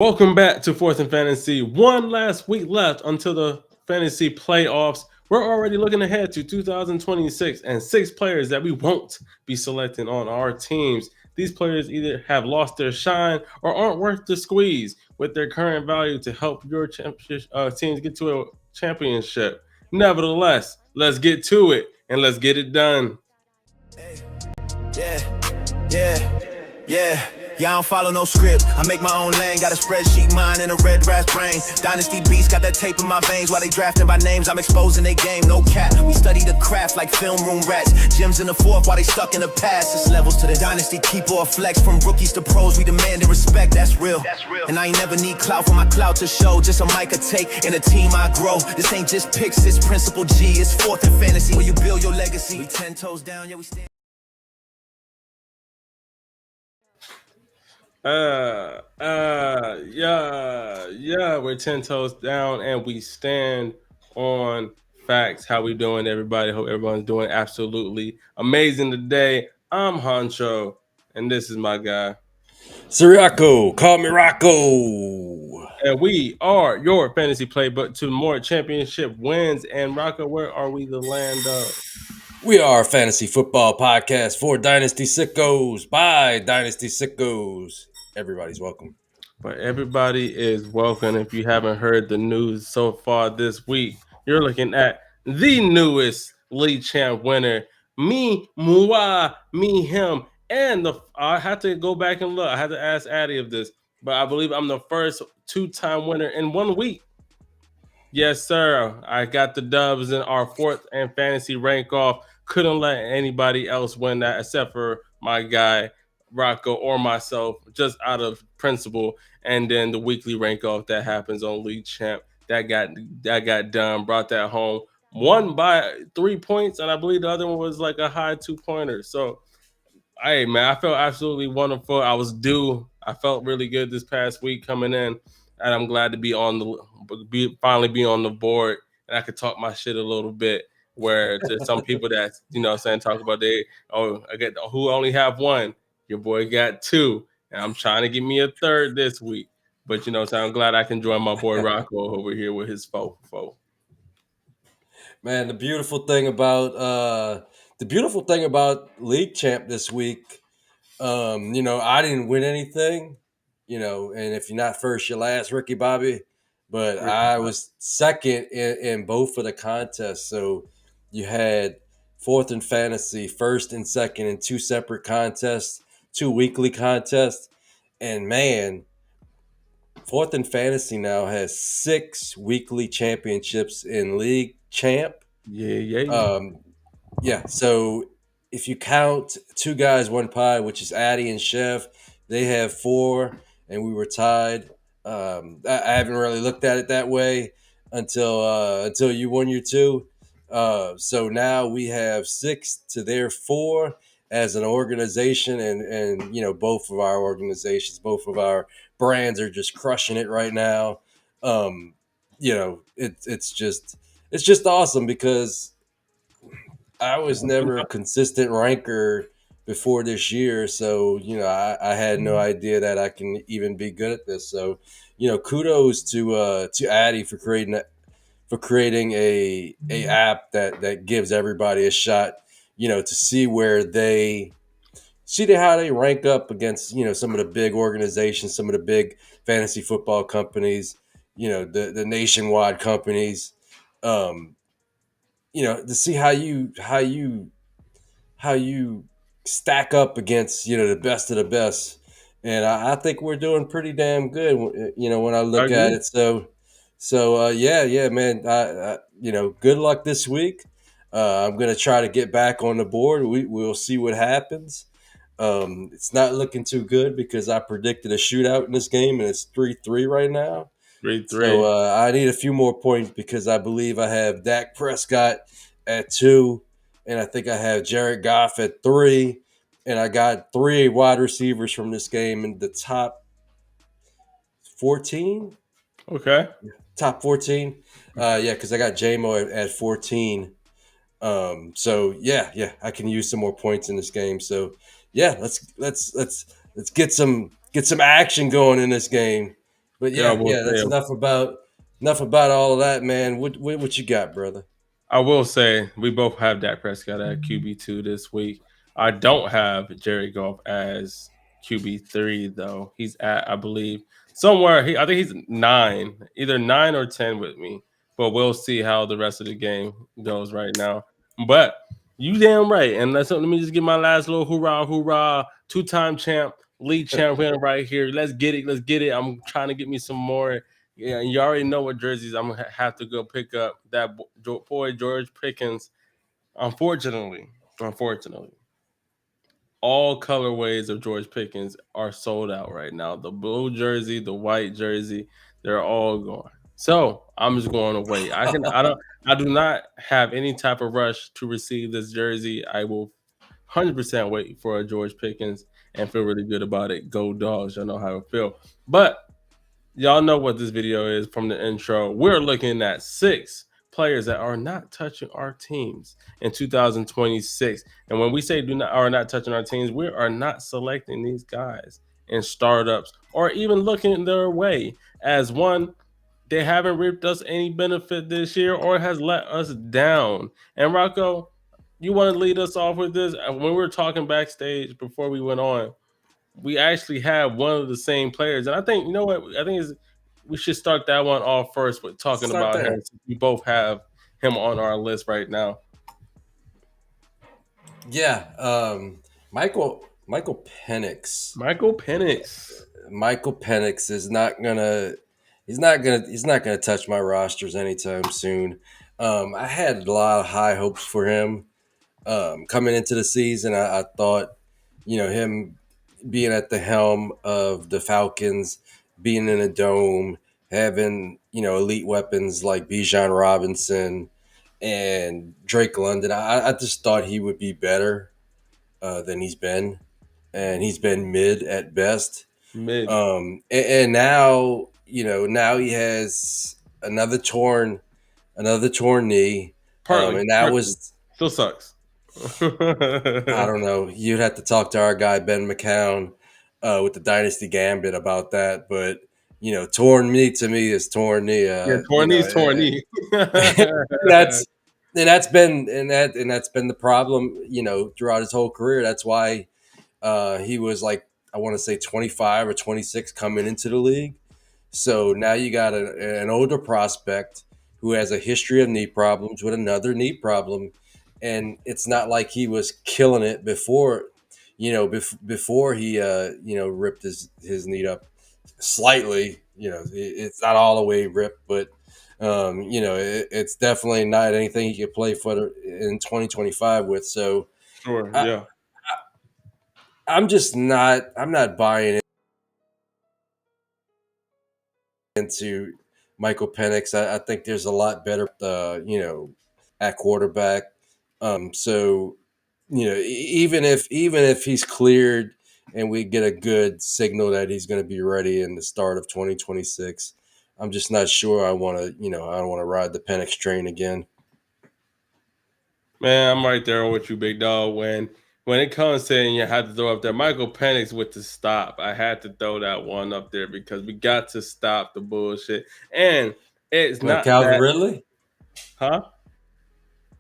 Welcome back to Fourth and Fantasy. One last week left until the fantasy playoffs. We're already looking ahead to 2026 and six players that we won't be selecting on our teams. These players either have lost their shine or aren't worth the squeeze with their current value to help your teams get to a championship. Nevertheless, let's get to it and let's get it done. Yeah. Yeah, I don't follow no script. I make my own lane, got a spreadsheet mind and a red brass brain. Dynasty beats got that tape in my veins while they drafting by names. I'm exposing their game, no cap. We study the craft like film room rats. Gyms in the fourth while they stuck in the past. It's levels to the dynasty, keep or flex. From rookies to pros, we demand and respect. That's real. And I ain't never need clout for my clout to show. Just a mic I take and a team I grow. This ain't just picks, it's principle G. It's fourth in fantasy where you build your legacy. We 10 toes down, yeah, we stand. We're 10 toes down and we stand on facts. How we doing, everybody? Hope everyone's doing absolutely amazing today. I'm Honcho, and this is my guy. Sirocco, call me Rocco. And we are your fantasy playbook to more championship wins. And Rocco, where are we the land of? We are a fantasy football podcast for Dynasty Sickos by Dynasty Sickos. Everybody's welcome. But everybody is welcome. If you haven't heard the news so far this week, you're looking at the newest league champ winner. Me, moi, me, him. And I had to go back and look. I had to ask Addy of this, but I believe I'm the first two-time winner in 1 week. Yes, sir. I got the dubs in our fourth and fantasy rank off. Couldn't let anybody else win that except for my guy Rocco or myself, just out of principle. And then the weekly rank off that happens on League Champ that got done. Brought that home. Won by 3 points, and I believe the other one was like a high 2-pointer. So, hey man, I felt absolutely wonderful. I was due. I felt really good this past week coming in, and I'm glad to be finally be on the board, and I could talk my shit a little bit. Where to some people that saying talk about I get who only have one. Your boy got two, and I'm trying to get me a third this week. But so I'm glad I can join my boy Rocco over here with his foe. Man, the beautiful thing about League Champ this week, I didn't win anything, and if you're not first, you're last, Ricky Bobby. But I was second in both of the contests. So you had fourth in fantasy, first and second in two separate contests, two weekly contests. And man, fourth in fantasy now has 6 weekly championships in League Champ. Yeah. Yeah. So if you count two guys, one pie, which is Addy and Chef, they have 4, and we were tied. I haven't really looked at it that way until you won your 2. So now we have 6 to their 4 as an organization, and both of our organizations, both of our brands are just crushing it right now. It's just awesome because I was never a consistent ranker before this year, so I had no idea that I can even be good at this. So kudos to Addy for creating a app that gives everybody a shot, to see where how they rank up against some of the big organizations, some of the big fantasy football companies, the nationwide companies. To see how you stack up against the best of the best, and I think we're doing pretty damn good. When I look at it, yeah, man. Good luck this week. I'm gonna try to get back on the board. We'll see what happens. It's not looking too good because I predicted a shootout in this game, and it's 3-3 right now. 3-3. So I need a few more points because I believe I have Dak Prescott at 2, and I think I have Jared Goff at 3, and I got 3 wide receivers from this game in the top 14. Okay. Top 14. Because I got JMO at 14. So yeah, I can use some more points in this game. So yeah, let's get some action going in this game. But Yeah, I yeah, will yeah, say that's enough about all of that, man. What you got, brother? I will say we both have Dak Prescott at QB2 this week. I don't have Jerry Goff as QB3 though. He's at, I believe, somewhere. I think he's 9, either 9 or 10 with me. But we'll see how the rest of the game goes right now. But you damn right. And let me just give my last little hoorah, hoorah, 2-time champ, league champion right here. Let's get it. Let's get it. I'm trying to get me some more. Yeah, and you already know what jerseys I'm gonna have to go pick up. That boy George Pickens. Unfortunately, all colorways of George Pickens are sold out right now. The blue jersey, the white jersey, they're all gone. So I'm just going to wait. I do not have any type of rush to receive this jersey. I will 100% wait for a George Pickens and feel really good about it. Go dogs. Y'all know how I feel. But y'all know what this video is from the intro. We're looking at 6 players that are not touching our teams in 2026. And when we say do not are not touching our teams, we are not selecting these guys in startups or even looking their way as one. They haven't reaped us any benefit this year or has let us down. And Rocco, you want to lead us off with this? When we were talking backstage before we went on, we actually have one of the same players, and I think you know what I think is we should start that one off first with talking Start about him. there. Since we both have him on our list right now. Yeah, Michael Penix. Michael Penix. Michael Penix is not gonna. He's not gonna touch my rosters anytime soon. I had a lot of high hopes for him coming into the season. I thought, him being at the helm of the Falcons, being in a dome, having elite weapons like Bijan Robinson and Drake London. I just thought he would be better than he's been, and he's been mid at best. Mid. And now now he has another torn knee, Partly. and that Partially. was Still sucks. I don't know. You'd have to talk to our guy Ben McCown with the Dynasty Gambit about that, but torn knee to me is torn knee. Yeah, Torney's Torney. That's and that's been the problem, throughout his whole career. That's why he was like, I want to say 25 or 26 coming into the league. So now you got an older prospect who has a history of knee problems with another knee problem, and it's not like he was killing it before, before he ripped his knee up slightly. It's not all the way ripped, but it's definitely not anything he could play for in 2025 with. So Sure, I, yeah. I'm not buying into Michael Penix. I think there's a lot better, at quarterback. So even if he's cleared and we get a good signal that he's going to be ready in the start of 2026, I'm just not sure. I don't want to ride the Penix train again. Man, I'm right there with you, big dog. When it comes to and you had to throw up there, Michael Penix with the stop. I had to throw that one up there because we got to stop the bullshit. And it's Well, not Calvin that, Ridley. huh?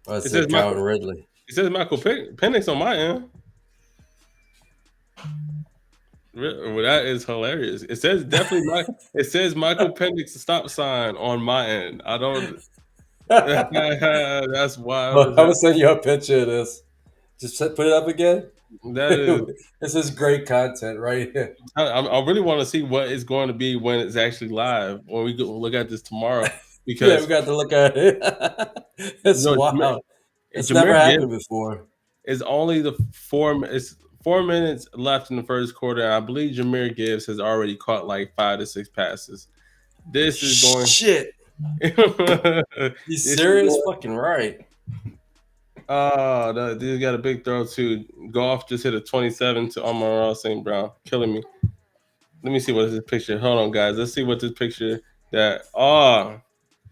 I It says said Michael. Calvin Ridley. It says Michael Penix on my end. Well, that is hilarious. It says definitely my. It says Michael Penix stop sign on my end. I don't. That's wild I'm as gonna hell. send you a picture of this. Just put it up again. That is. This is great content right here. I really want to see what it's going to be when it's actually live. When we go look at this tomorrow, Yeah, we because got to look at it. you It's know wild. It's never Jameer happened Gibbs before. is only the four. It's 4 minutes left in the first quarter, and I believe Jameer Gibbs has already caught like 5 to 6 passes. This is going. Shit. this You is serious? going. Fucking right. Oh, dude got a big throw too. Golf just hit a 27 to Amon-Ra St. Brown, killing me. Let me see what is this picture. Hold on, guys. Let's see what this picture that. Oh,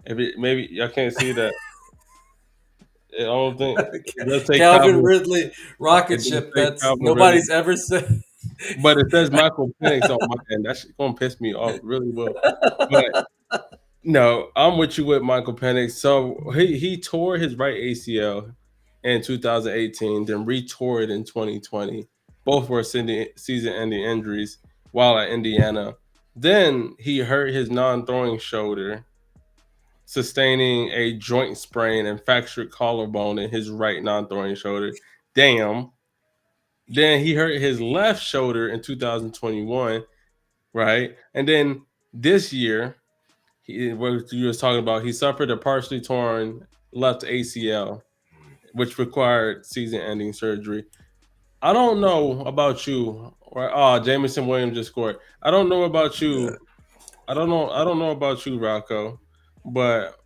if it, maybe y'all can't see that. I don't think it does say Calvin Calvin. Ridley It rocket does ship. say That's Calvin Ridley. nobody's ever said. but it says Michael Penix on my end. That's gonna piss me off really well. But no, I'm with you with Michael Penix. So he tore his right ACL in 2018, then retore it in 2020. Both were season-ending injuries while at Indiana. Then he hurt his non-throwing shoulder, sustaining a joint sprain and fractured collarbone in his right non-throwing shoulder. Damn. Then he hurt his left shoulder in 2021, right? And then this year, what you was talking about, he suffered a partially torn left ACL, which required season-ending surgery. I don't know about you. Or, oh, Jameson Williams just scored. I don't know about Yeah. you. I don't know. I don't know about you, Rocco. But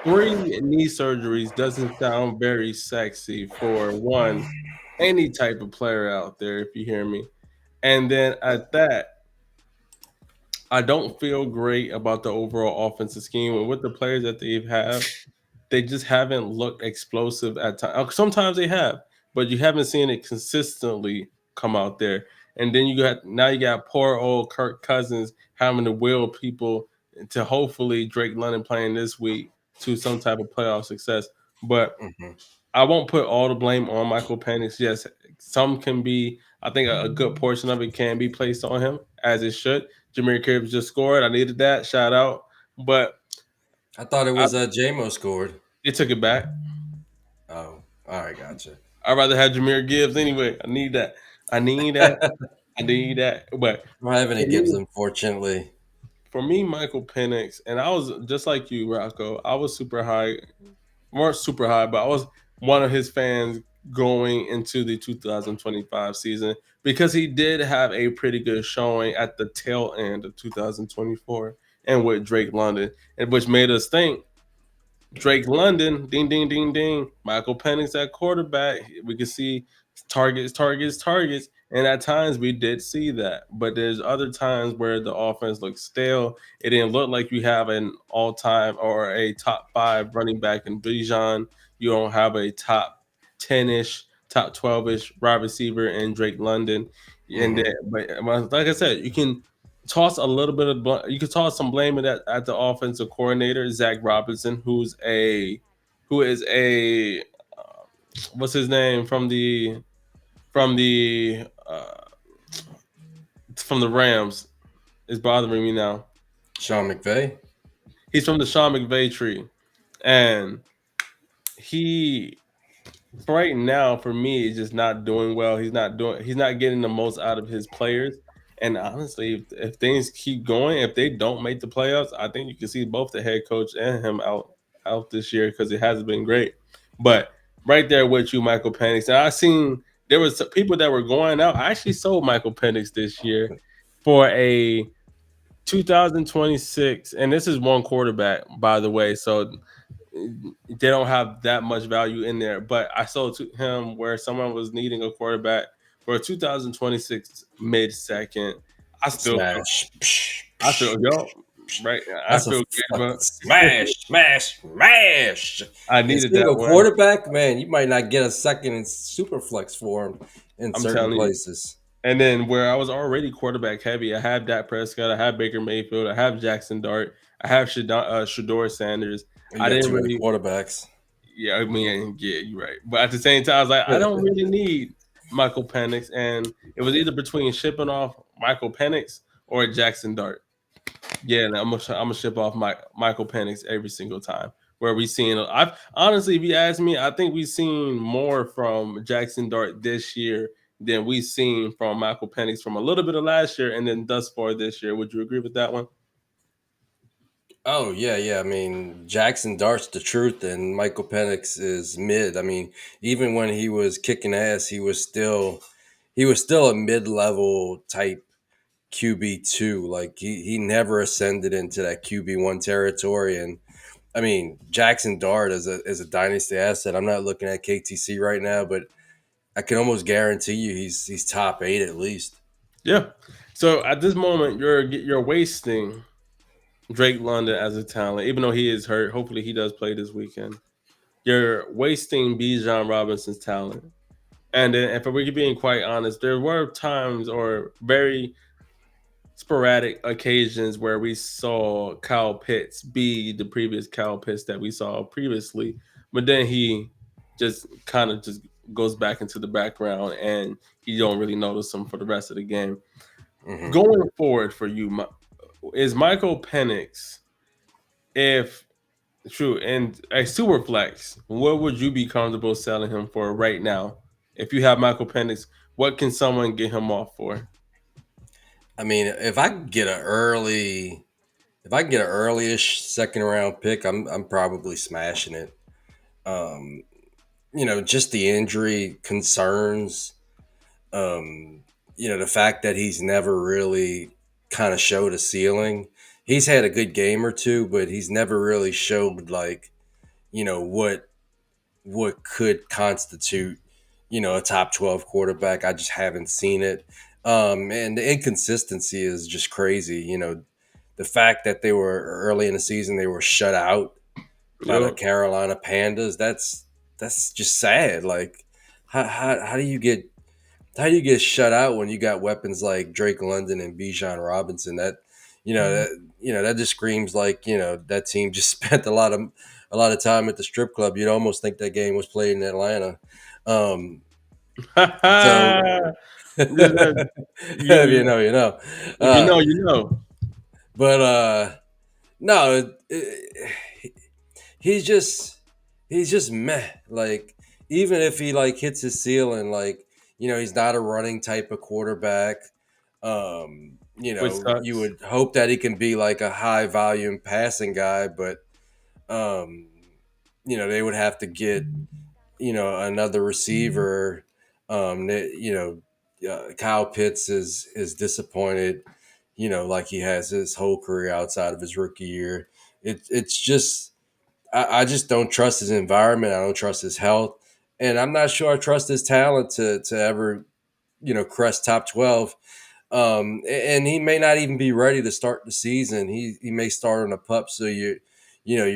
three knee surgeries doesn't sound very sexy for one any type of player out there. If you hear me, and then at that, I don't feel great about the overall offensive scheme and with the players that they just haven't looked explosive at times. Sometimes they have, but you haven't seen it consistently come out there. And then you got poor old Kirk Cousins having to will people to hopefully Drake London playing this week to some type of playoff success. But Hmm. I won't put all the blame on Michael Penix. Yes, some can be. I think a good portion of it can be placed on him, as it should. Jameer Gibbs just scored. I needed that shout out, but I thought it I, was JMO scored. they took it back. Oh, all right, gotcha. I'd rather have Jameer Gibbs anyway. I need that. I need that. I need that. But I don't have any for Gibbs, me, unfortunately. Michael Penix, and I was just like you, Rocco. I was super high, weren't super high, but I was one of his fans going into the 2025 season because he did have a pretty good showing at the tail end of 2024 and with Drake London, and which made us think Drake London, ding, ding, ding, ding. Michael Penix at quarterback. We could see targets, targets, targets. And at times we did see that. But there's other times where the offense looks stale. It didn't look like you have an all time or a top five running back in Bijan. You don't have a top 10 ish, top 12 ish wide receiver in Drake London. And then, Hmm. but like I said, you can toss a little bit of you could toss some blame at the offensive coordinator Zach Robinson, who is a what's his name from the from the Rams is bothering me now. Sean McVay. He's from the Sean McVay tree, and he right now for me is just not doing well. He's not getting the most out of his players. And honestly, if things keep going, if they don't make the playoffs, I think you can see both the head coach and him out this year because it hasn't been great. But right there with you, Michael Penix. And I seen there was some people that were going out. I actually sold Michael Penix this year for a 2026, and this is one quarterback, by the way. So they don't have that much value in there. But I sold to him where someone was needing a quarterback for a 2026 mid second. I still feel, Smash. Psh, I feel, psh, yo, right. I that's a feel good, fucking but smash, smash, smash. I And needed that single one. quarterback, man, you might not get a second in super flex for him in I'm certain telling you. places. And then where I was already quarterback heavy, I have Dak Prescott, I have Baker Mayfield, I have Jackson Dart, I have Shador Sanders. You I got didn't too many really, quarterbacks. yeah, I mean, yeah, you're right. But at the same time, I was like, I don't really need Michael Penix, and it was either between shipping off Michael Penix or Jackson Dart. Yeah, and I'm gonna ship off Michael Penix every single time. Where we seeing, I've honestly, if you ask me, I think we've seen more from Jackson Dart this year than we've seen from Michael Penix from a little bit of last year and then thus far this year. Would you agree with that one? Oh yeah, yeah. I mean, Jackson Dart's the truth, and Michael Penix is mid. I mean, even when he was kicking ass, he was still a mid level type QB2. Like he never ascended into that QB1 territory. And I mean, Jackson Dart is a dynasty asset. I'm not looking at KTC right now, but I can almost guarantee you he's top 8 at least. Yeah. So at this moment, you're wasting Drake London as a talent, even though he is hurt. Hopefully, he does play this weekend. You're wasting Bijan Robinson's talent. And then, if we're being quite honest, there were times or very sporadic occasions where we saw Kyle Pitts be the previous Kyle Pitts that we saw previously, but then he just kind of just goes back into the background and you don't really notice him for the rest of the game. Hmm. Going forward for you, is Michael Penix, if true, and a super flex, what would you be comfortable selling him for right now? If you have Michael Penix, what can someone get him off for? I mean, if I can get an early-ish second round pick, I'm probably smashing it. Um, just the injury concerns. Um, the fact that he's never really kind of showed a ceiling. He's had a good game or two, but he's never really showed like what could constitute a top 12 quarterback. I just haven't seen it. And the inconsistency is just crazy. The fact that they were early in the season, they were shut out by the Yo, Carolina Pandas. That's just sad. Like, how do you get shut out when you got weapons like Drake London and Bijan Robinson? That just screams like that team just spent a lot of time at the strip club. You'd almost think that game was played in Atlanta. Um, so This is- you, if you you know, you know. if you Uh, know, you know. but no, he's just he's just meh. Like, even if he like hits his ceiling, like he's not a running type of quarterback. Which You sucks. would hope that he can be like a high volume passing guy, but um, they would have to get another receiver. Kyle Pitts is disappointed. Like he has his whole career outside of his rookie year. It's just I just don't trust his environment. I don't trust his health, and I'm not sure I trust his talent to ever crest top 12. And he may not even be ready to start the season. He may start on a pup, so you're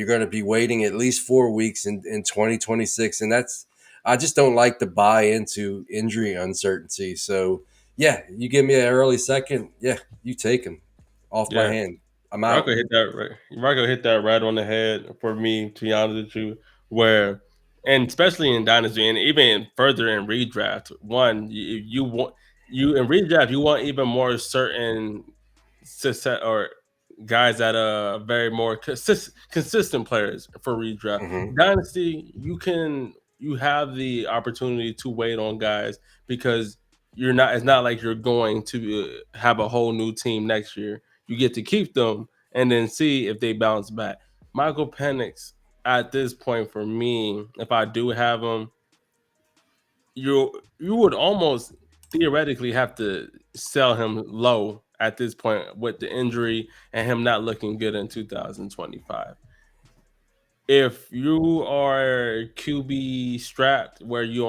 going to be waiting at least 4 weeks in 2026, and that's I just don't like to buy into injury uncertainty. So yeah, you give me an early second, yeah, you take him off my Yeah. hand. I'm Rocco out. hit that right. Rocco hit that right on the head for me, to be honest with you. Where, and especially in dynasty, and even further in redraft, one you want you in redraft you want even more certain success or guys that are very more consistent players for redraft. Hmm. Dynasty, you have the opportunity to wait on guys because you're not. It's not like you're going to have a whole new team next year. You get to keep them and then see if they bounce back. Michael Penix, at this point for me, if I do have him, you would almost theoretically have to sell him low at this point with the injury and him not looking good in 2025. If you are QB strapped where you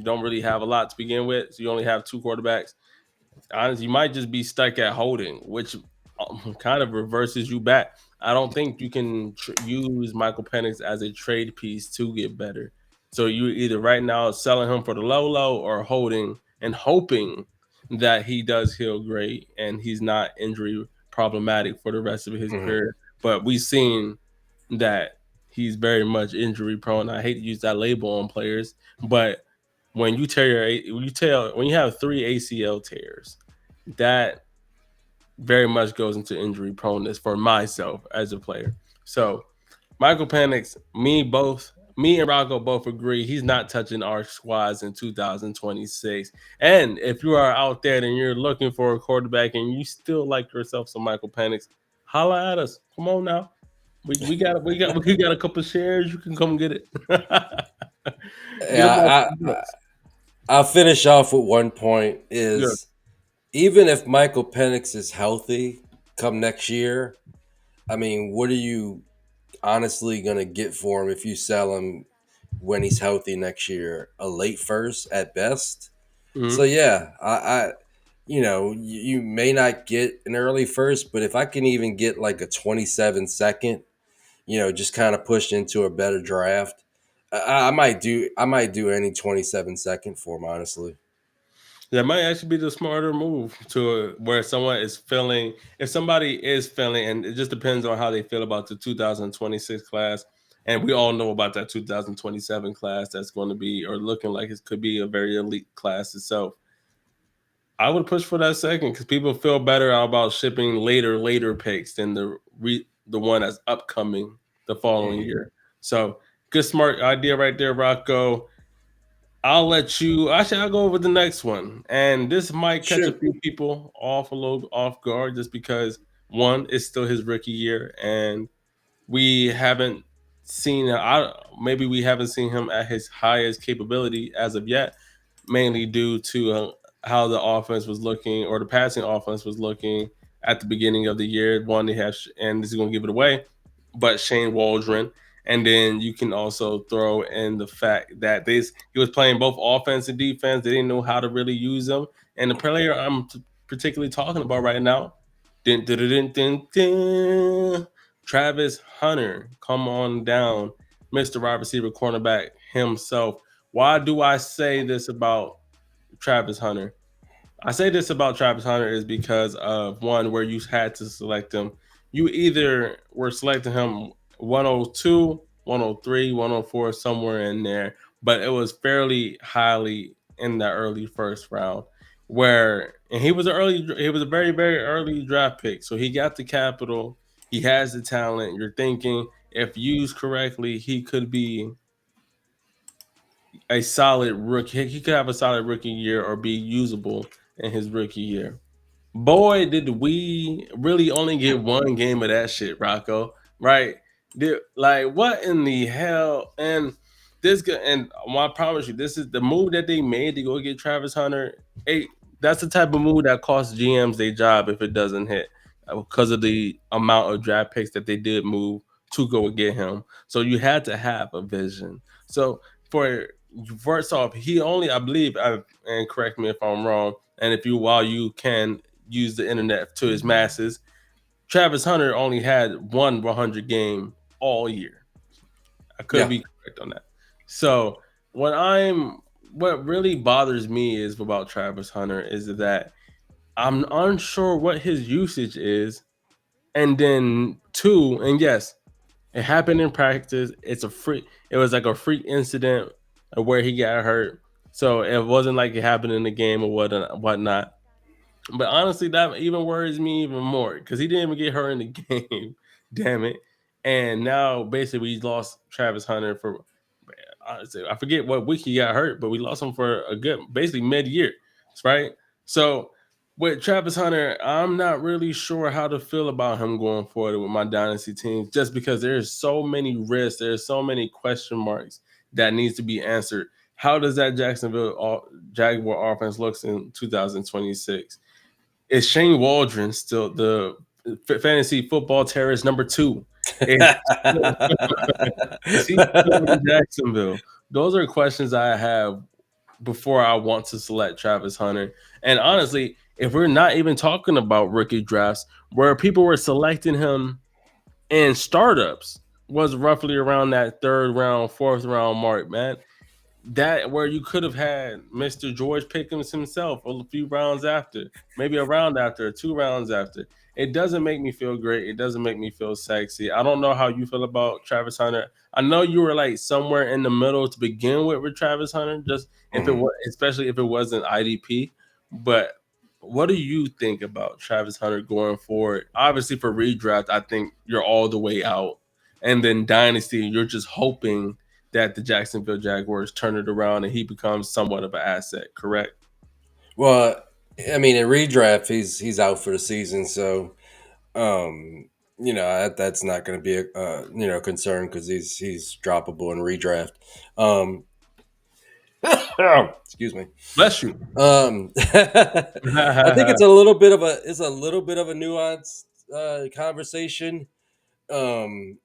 don't really have a lot to begin with, so you only have two quarterbacks, honestly, you might just be stuck at holding, which kind of reverses you back. I don't think you can use Michael Penix as a trade piece to get better. So you either right now selling him for the low or holding and hoping that he does heal great and he's not injury problematic for the rest of his Hmm. career. But we've seen that he's very much injury prone. I hate to use that label on players, but when you tear when you have three ACL tears, that very much goes into injury proneness for myself as a player. So Michael Penix, me and Rocco both agree he's not touching our squads in 2026. And if you are out there and you're looking for a quarterback and you still like yourself some Michael Penix, holla at us. Come on now. We got a couple shares. You can come get it. Get them off Yeah, the books. I'll finish off with one point Yeah. is even if Michael Penix is healthy come next year, I mean, what are you honestly going to get for him if you sell him when he's healthy next year? A late first at best. So Mhm. yeah, you may not get an early first, but if I can even get like a 27 second, just kind of pushed into a better draft, I might do any 27 second for him, honestly. That might actually be the smarter move to where someone is feeling, if somebody is feeling, and it just depends on how they feel about the 2026 class. And we all know about that 2027 class that's going to be, or looking like it could be, a very elite class itself. I would push for that second because people feel better about shipping later picks than the one that's upcoming the following Hmm. year. So good, smart idea right there, Rocco. I'll let you. Actually, I'll go over the next one, and this might catch a Shoot. few people off a little off guard, just because one, it's still his rookie year, and we haven't seen. Maybe we haven't seen him at his highest capability as of yet, mainly due to how the offense was looking, or the passing offense was looking at the beginning of the year. One, they have, and this is going to give it away, but Shane Waldron. And then you can also throw in the fact that he was playing both offense and defense. They didn't know how to really use him. And the player I'm particularly talking about right now, dun, dun, dun, dun, dun, Travis Hunter, come on down, Mr. Wide Receiver cornerback himself. Why do I say this about Travis Hunter? I say this about Travis Hunter is because of one, where you had to select him. You either were selecting him 102, 103, 104, somewhere in there, but it was fairly highly in the early first round. And he was a very, very early draft pick. So he got the capital, he has the talent. You're thinking, if used correctly, he could be a solid rookie. He could have a solid rookie year or be usable in his rookie year. Boy, did we really only get one game of that shit, Rocco. Right? Like, what in the hell? And I promise you, this is the move that they made to go get Travis Hunter. Hey, that's the type of move that costs GMs their job if it doesn't hit, because of the amount of draft picks that they did move to go get him. So you had to have a vision. So for first off, he only, I believe, and correct me if I'm wrong, and if you, while you can use the internet to his masses, Travis Hunter only had one 100 game all year. I could Yeah. be correct on that. So what really bothers me is about Travis Hunter is that I'm unsure what his usage is, and then two, and yes, it happened in practice. It was like a freak incident where he got hurt, so it wasn't like it happened in the game or whatnot. But honestly, that even worries me even more because he didn't even get hurt in the game. Damn it! And now basically we lost Travis Hunter for, honestly, I forget what week he got hurt, but we lost him for a good, basically mid-year, right? So with Travis Hunter, I'm not really sure how to feel about him going forward with my dynasty team, just because there's so many risks, there's so many question marks that needs to be answered. How does that Jaguar offense looks in 2026? Is Shane Waldron still the fantasy football terrorist number two? Is is he still in Jacksonville? Those are questions I have before I want to select Travis Hunter. And honestly, if we're not even talking about rookie drafts, where people were selecting him in startups, was roughly around that third round, fourth round mark, man. That where you could have had Mr. George Pickens himself a few rounds after, maybe a round after, 2 rounds after. It doesn't make me feel great. It doesn't make me feel sexy. I don't know how you feel about Travis Hunter. I know you were like somewhere in the middle to begin with Travis Hunter, just if it Mhm. was, especially if it wasn't IDP. But what do you think about Travis Hunter going forward? Obviously, for redraft, I think you're all the way out, and then dynasty, you're just hoping that the Jacksonville Jaguars turn it around and he becomes somewhat of an asset, correct? Well, I mean, in redraft, he's out for the season, so that's not going to be a concern because he's droppable in redraft. Um, excuse me. Bless you. I think it's a little bit of a nuanced conversation. And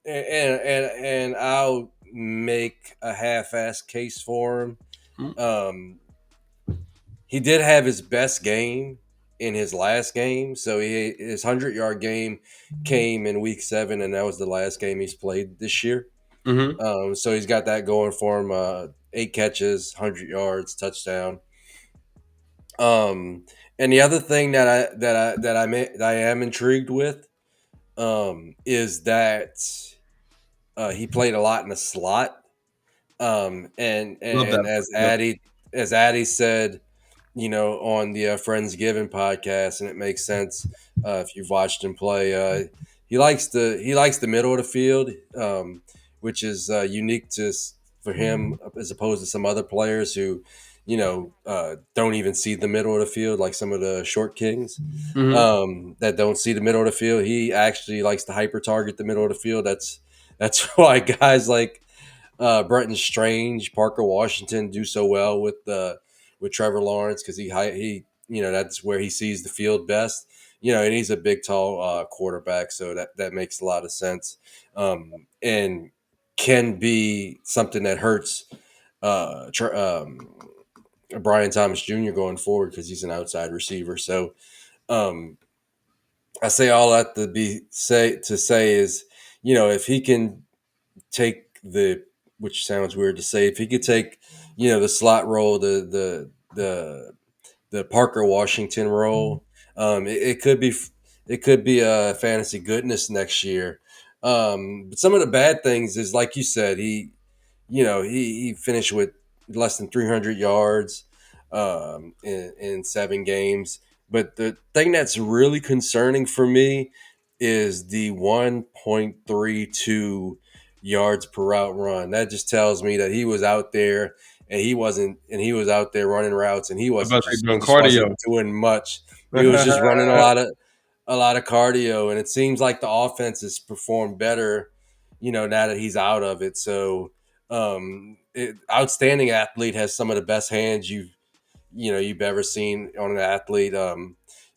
I'll make a half-ass case for him. Um, he did have his best game in his last game. So his 100-yard game came in week 7, and that was the last game he's played this year. Mm-hmm. So he's got that going for him. 8 catches, 100 yards, touchdown. Um, and the other thing that I am intrigued with is that he played a lot in the slot. Love And that. Yep. As Addy said, on the Friendsgiving podcast, and it makes sense if you've watched him play. He likes the middle of the field, which is unique for him as opposed to some other players who, don't even see the middle of the field, like some of the short kings Mm-hmm. that don't see the middle of the field. He actually likes to hyper target the middle of the field. That's why guys like Brenton Strange, Parker Washington do so well with Trevor Lawrence because he that's where he sees the field best. And he's a big, tall quarterback, so that makes a lot of sense, and can be something that hurts Brian Thomas Jr. going forward because he's an outside receiver. So um, I say all that to say is, if he can take which sounds weird to say, if he could take, the slot role, the Parker Washington role, it could be a fantasy goodness next year. But some of the bad things is, like you said, he finished with less than 300 yards in 7 games. But the thing that's really concerning for me is the 1.32 yards per route run. That just tells me that he was out there and he was out there running routes and I'm about to say he doing just wasn't cardio. doing much. He was just running a lot of cardio, and it seems like the offense has performed better, now that he's out of it. So outstanding athlete has some of the best hands you've ever seen on an athlete.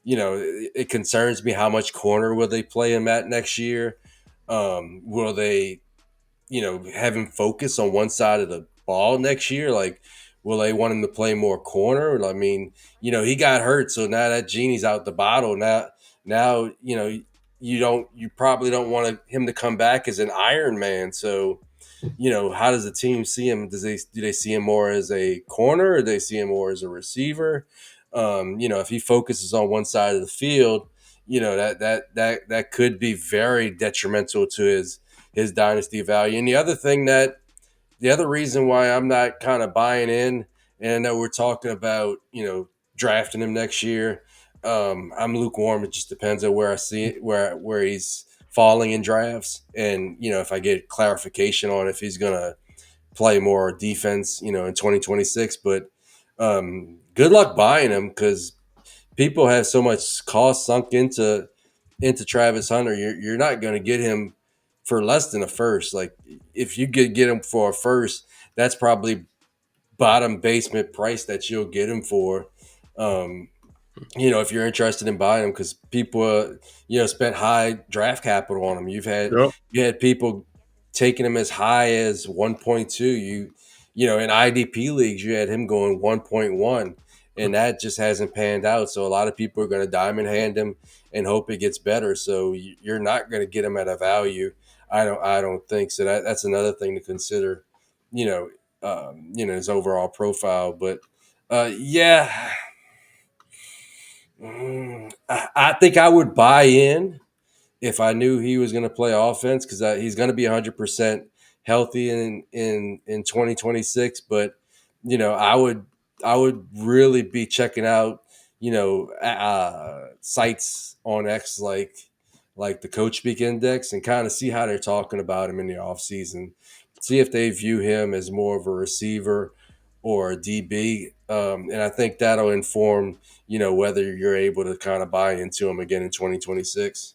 It concerns me how much corner will they play him at next year. Will they have him focus on one side of the ball next year? Like, will they want him to play more corner? I mean, he got hurt, so now that genie's out the bottle. Now, you probably don't want him to come back as an Iron Man. So, how does the team see him? Do they see him more as a corner, or do they see him more as a receiver? If he focuses on one side of the field, that could be very detrimental to his dynasty value. And the other reason why I'm not kind of buying in, and I know we're talking about drafting him next year. I'm lukewarm. It just depends on where I see it, where he's falling in drafts, and if I get clarification on if he's gonna play more defense, in 2026. But good luck buying him because people have so much cost sunk into Travis Hunter. You're not going to get him for less than a first. Like, if you could get him for a first, that's probably bottom basement price that you'll get him for. Um, if you're interested in buying them, because people, spent high draft capital on them. Yep. You had people taking him as high as 1.2. In IDP leagues, you had him going 1.1, and that just hasn't panned out. So a lot of people are going to diamond hand him and hope it gets better. So you're not going to get him at a value. I don't think so. That's another thing to consider. His overall profile, but yeah. I think I would buy in if I knew he was going to play offense because he's going to be 100% healthy in 2026. But I would really be checking out sites on X like the Coach Speak Index and kind of see how they're talking about him in the offseason. See if they view him as more of a receiver or a DB, and I think that'll inform whether you're able to kind of buy into him again in 2026.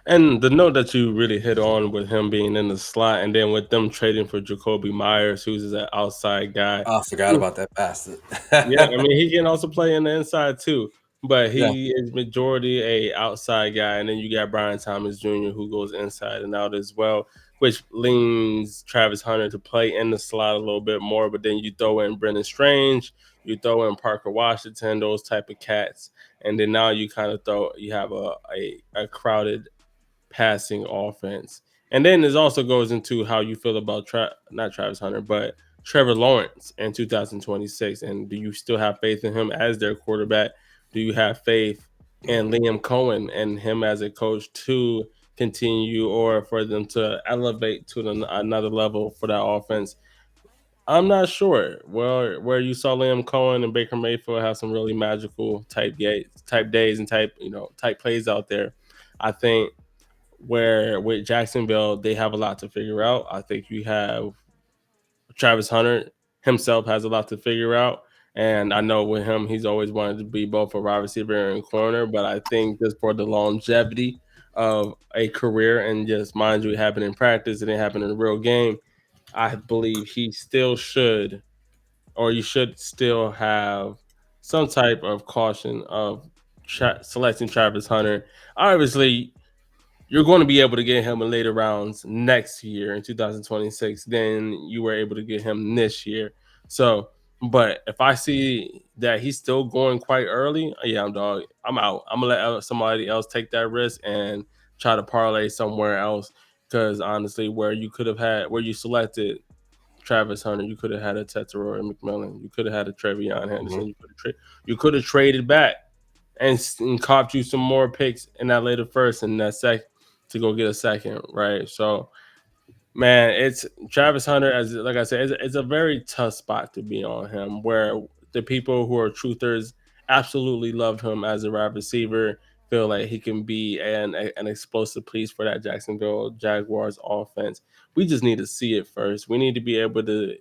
And the note that you really hit on with him being in the slot, and then with them trading for Jacoby Myers, who's an outside guy. Oh, I forgot about that bastard. Yeah, I mean, he can also play in the inside too, but Yeah. he is majority a outside guy, and then you got Brian Thomas Jr. who goes inside and out as well, which leans Travis Hunter to play in the slot a little bit more. But then you throw in Brendan Strange, you throw in Parker Washington, those type of cats, and then now you kind of you have a crowded passing offense And then it also goes into how you feel about not Travis Hunter, but Trevor Lawrence in 2026. And do you still have faith in him as their quarterback? Do you have faith in Liam Cohen and him as a coach to continue or for them to elevate to another level for that offense? I'm not sure. Well, where you saw Liam Cohen and Baker Mayfield have some really magical type days and type plays out there. I think where with Jacksonville they have a lot to figure out. I think you have Travis Hunter himself has a lot to figure out. And I know with him, he's always wanted to be both a wide receiver and corner. But I think just for the longevity of a career and just mind you, it happened in practice, it didn't happen in the real game. I believe he still should, or you should still have some type of caution of selecting Travis Hunter. Obviously, you're going to be able to get him in later rounds next year in 2026 than you were able to get him this year. So, but if I see that he's still going quite early, yeah, I'm out. I'm gonna let somebody else take that risk and try to parlay somewhere else. Because honestly, where you selected Travis Hunter, you could have had a Tetsuroy McMillan, you could have had a Trevion Mhm. Henderson, you could have traded back and copped you some more picks in that later first and that second to go get a second, right? So, man, it's Travis Hunter. As like I said, it's a very tough spot to be on him. Where the people who are truthers absolutely love him as a wide receiver, feel like he can be an explosive piece for that Jacksonville Jaguars offense. We just need to see it first. We need to be able to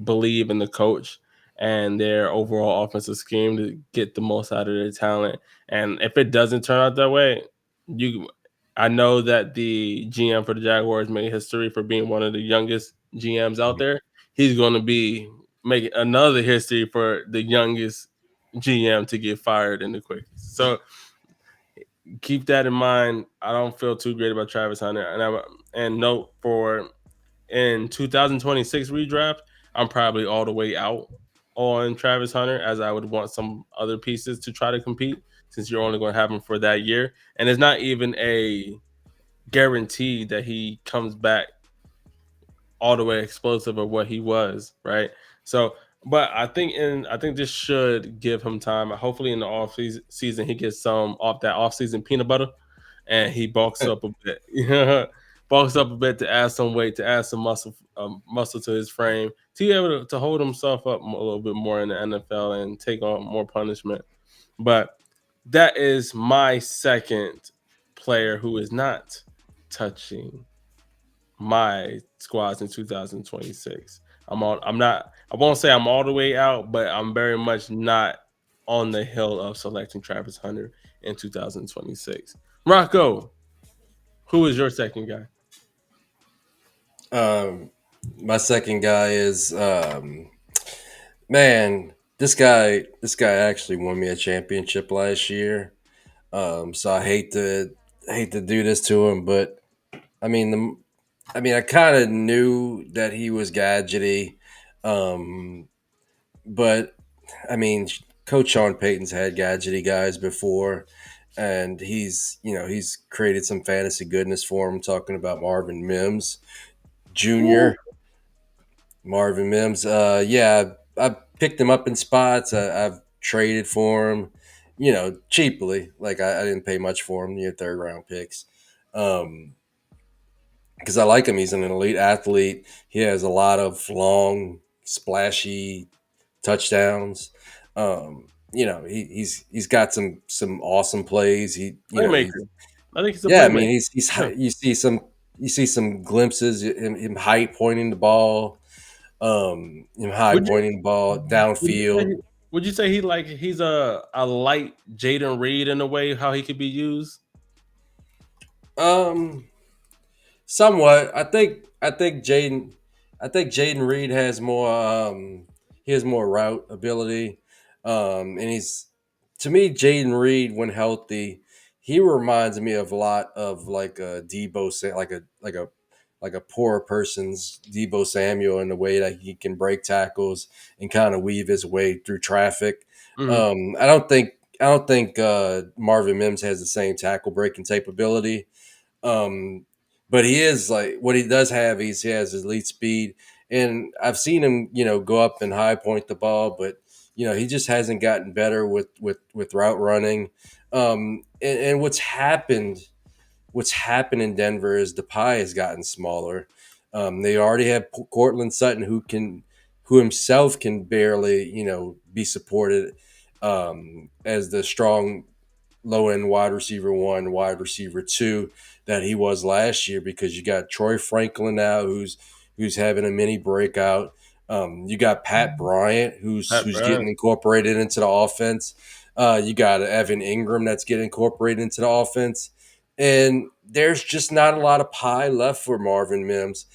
believe in the coach and their overall offensive scheme to get the most out of their talent. And if it doesn't turn out that way, you I know that the GM for the Jaguars made history for being one of the youngest GMs out there. He's going to be making another history for the youngest GM to get fired in the quickest. So keep that in mind. I don't feel too great about Travis Hunter, and note for in 2026 redraft, I'm probably all the way out on Travis Hunter as I would want some other pieces to try to compete since you're only going to have him for that year. And it's not even a guarantee that he comes back all the way explosive of what he was, right? So, but I think this should give him time. Hopefully, in the season, he gets some off that off season peanut butter, and he bulks up a bit. Bulks up a bit to add some weight, to add some muscle to his frame, to be able to hold himself up a little bit more in the NFL and take on more punishment. But that is my second player who is not touching my squads in 2026. I'm not I won't say I'm all the way out, but I'm very much not on the hill of selecting Travis Hunter in 2026. Rocco, who is your second guy? Um, my second guy is man. This guy actually won me a championship last year. So I hate to do this to him, but I mean I kind of knew that he was gadgety, um, but I mean, Coach Sean Payton's had gadgety guys before, and he's created some fantasy goodness for him. Talking about Marvin Mims Ooh, Jr. Marvin Mims. Yeah, I picked him up in spots. I've traded for him, cheaply. Like I didn't pay much for him. Third round picks. Um, because I like him. He's an elite athlete. He has a lot of long, splashy touchdowns. He's got some awesome plays. playmaker. I think he's a Yeah. I playmaker. mean, he's Yeah. you see some glimpses him high pointing the ball, him high Would you pointing the ball would you say downfield. would you say he's a light Jaden Reed in a way how he could be used? Um, Somewhat. I think Jaden Reed has more he has more route ability. And he's to me Jaden Reed when healthy, he reminds me of a lot of like a like a poor person's Debo Samuel in the way that he can break tackles and kind of weave his way through traffic. Mhm. I don't think Marvin Mims has the same tackle breaking capability. Um, but he is like what he does have. He has elite speed, and I've seen him, go up and high point the ball, but he just hasn't gotten better with route running. And what's happened in Denver is the pie has gotten smaller. They already have Cortland Sutton, who himself can barely, be supported as the strong low end wide receiver one, wide receiver two that he was last year, because you got Troy Franklin now, who's having a mini breakout. You got Pat Bryant, Pat who's Brown. getting incorporated into the offense. You got Evan Ingram that's getting incorporated into the offense. And there's just not a lot of pie left for Marvin Mims.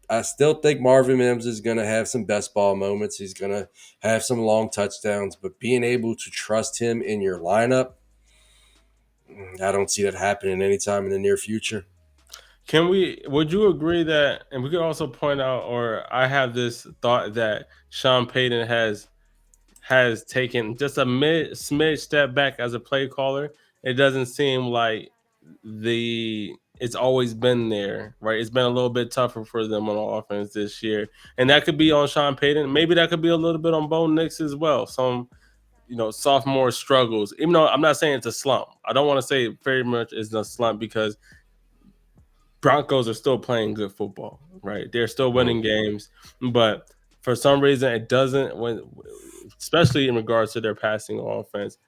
I still think Marvin Mims is going to have some best ball moments. He's going to have some long touchdowns, but being able to trust him in your lineup, I don't see that happening anytime in the near future. Would you agree that, and we could also point out, or I have this thought that Sean Payton has taken just a smidge step back as a play caller. It doesn't seem like it's always been there, right? It's been a little bit tougher for them on offense this year, and that could be on Sean Payton. Maybe that could be a little bit on Bo Nix as well. Some sophomore struggles. Even though I'm not saying it's a slump, I don't want to say very much is a slump because Broncos are still playing good football, right? They're still Mhm. winning games, but for some reason it doesn't especially in regards to their passing offense,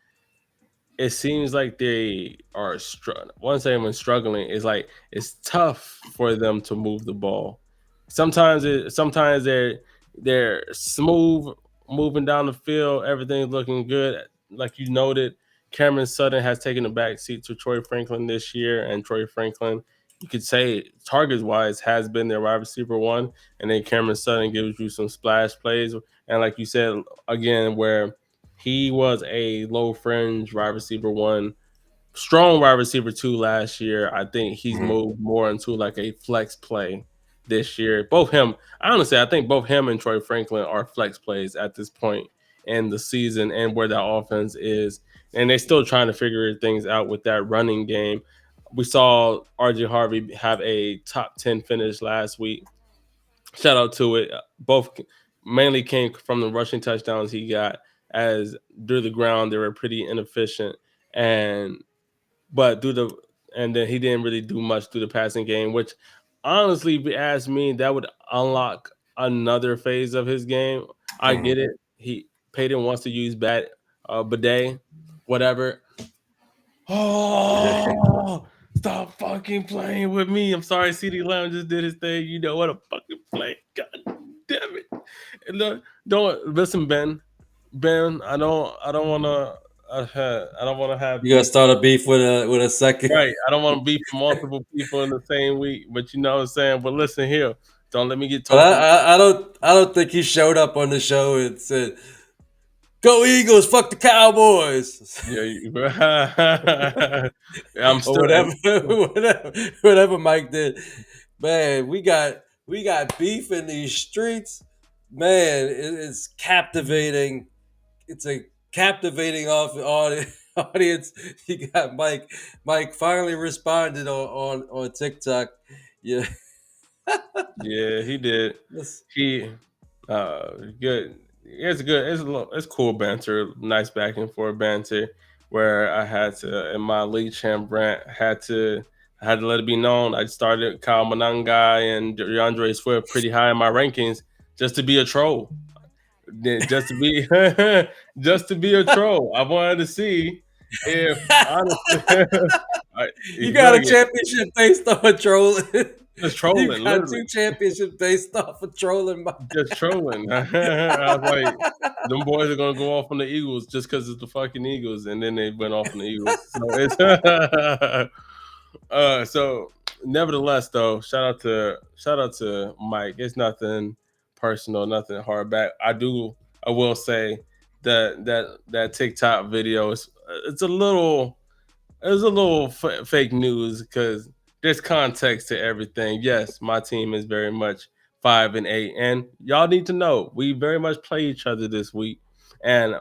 it seems like they are struggling. Once when struggling, is like it's tough for them to move the ball. Sometimes they're smooth moving down the field, everything's looking good. Like you noted, Cameron Sutton has taken a back seat to Troy Franklin this year, and Troy Franklin, you could say targets wise, has been their wide receiver one, and then Cameron Sutton gives you some splash plays, and like you said again, where he was a low fringe wide receiver one, strong wide receiver two last year. I think he's Mhm. moved more into like a flex play this year. Both him, honestly, I think both him and Troy Franklin are flex plays at this point in the season and where that offense is. And they're still trying to figure things out with that running game. We saw RJ Harvey have a top 10 finish last week. Shout out to it. Both mainly came from the rushing touchdowns he got, as through the ground they were pretty inefficient, and but through the and then he didn't really do much through the passing game, which honestly, if you ask me, that would unlock another phase of his game. I Mhm. get it. He Peyton wants to use bidet, whatever. Oh, stop fucking playing with me. I'm sorry, CD Lamb just did his thing. You know what a fucking play. God damn it. And look, don't listen, Ben. Ben, I don't wanna I don't wanna have You gotta beef. start a beef with a second. Right. I don't want to beef with multiple people in the same week, but you know what I'm saying? But listen here. Don't let me get But talking. I don't think he showed up on the show and said, "Go Eagles, fuck the Cowboys," Yeah, I'm or still whatever, whatever Mike did. Man, we got beef in these streets. Man, it's captivating. It's a captivating audience. You got Mike. Mike finally responded on TikTok. Yeah, yeah, he did. Let's- He good. It's good. It's cool banter, nice back and forth banter. Where I had to in my lead champ rant I had to let it be known I started Kyle Manangai and DeAndre Swift pretty high in my rankings just to be a troll. Just to be just to be a troll. I wanted to see if honestly you you got gotta a get championship based on trolling. just You trolling, got literally. two championships based off of trolling. Just trolling. I was like, them boys are gonna go off on the Eagles just because it's the fucking Eagles, and then they went off on the Eagles. So it's so nevertheless though, shout out to Mike. It's nothing personal, nothing hard back. I will say that TikTok video is it's a little fake news because there's context to everything. Yes, my team is very much 5-8, and y'all need to know we very much play each other this week. And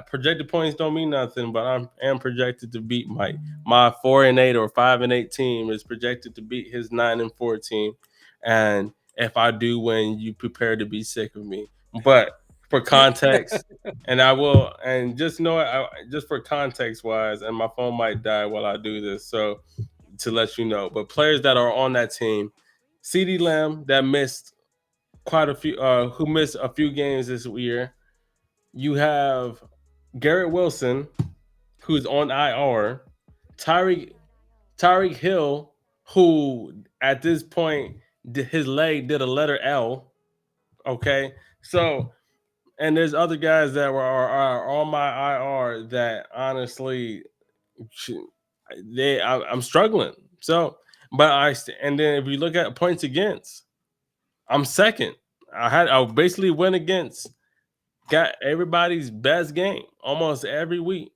projected points don't mean nothing, but I am projected to beat Mike. My 4-8 or 5-8 team is projected to beat his 9-4 team. And if I do win, you prepare to be sick of me. But for context, and I will, and just know, just for context wise, and my phone might die while I do this, so to let you know. But players that are on that team, CD Lamb that missed quite a few, who missed a few games this year. You have Garrett Wilson, who's on IR, Tyreek Tyreek Hill, who at this point his leg did a letter L. Okay, so and there's other guys that are on my IR that honestly I'm struggling. So, but and then if you look at points against, I'm second. I basically went against got everybody's best game almost every week.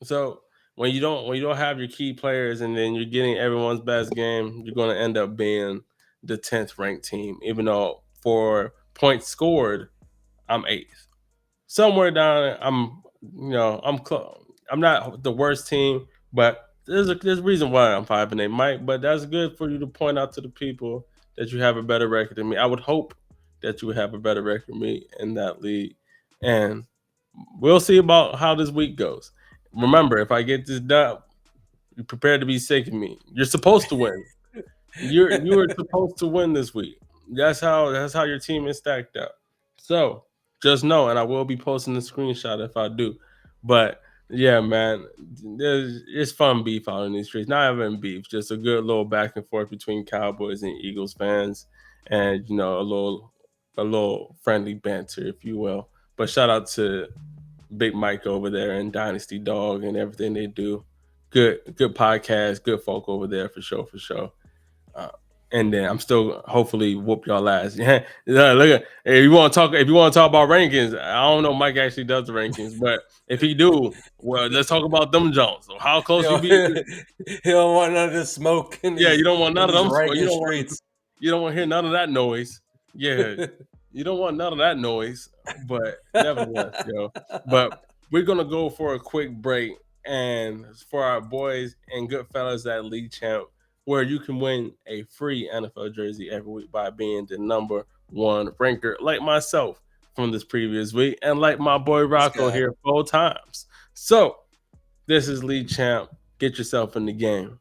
So when you don't have your key players and then you're getting everyone's best game, you're going to end up being the 10th ranked team. Even though for points scored, I'm eighth. Somewhere down, I'm not the worst team, but there's a reason why I'm 5-8, Mike. But that's good for you to point out to the people that you have a better record than me. I would hope that you would have a better record than me in that league, and we'll see about how this week goes. Remember, if I get this done, you're prepared to be sick of me. You're supposed to win. You were supposed to win this week. That's how your team is stacked up. So just know, and I will be posting the screenshot if I do. But yeah, man, it's fun beef out in these streets. Not even beef, just a good little back and forth between Cowboys and Eagles fans, and a little friendly banter, if you will. But shout out to Big Mike over there and Dynasty Dog and everything they do. Good podcast, good folk over there for sure, for sure. Uh, and then I'm still hopefully whoop y'all ass. Yeah, look at if you want to talk about rankings, I don't know. Mike actually does the rankings, but if he do, well, let's talk about them Jones. So how he close you don't, be? he don't want none of this smoke Yeah, you don't want in none of these them. ranking streets. You don't want to hear none of that noise. Yeah, you don't want none of that noise. But nevertheless, yo. But we're gonna go for a quick break, and for our boys and good fellas at League Champ, where you can win a free NFL jersey every week by being the number one ranker, like myself from this previous week, and like my boy This Rocco guy. here 4 times. So this is League Champ. Get yourself in the game.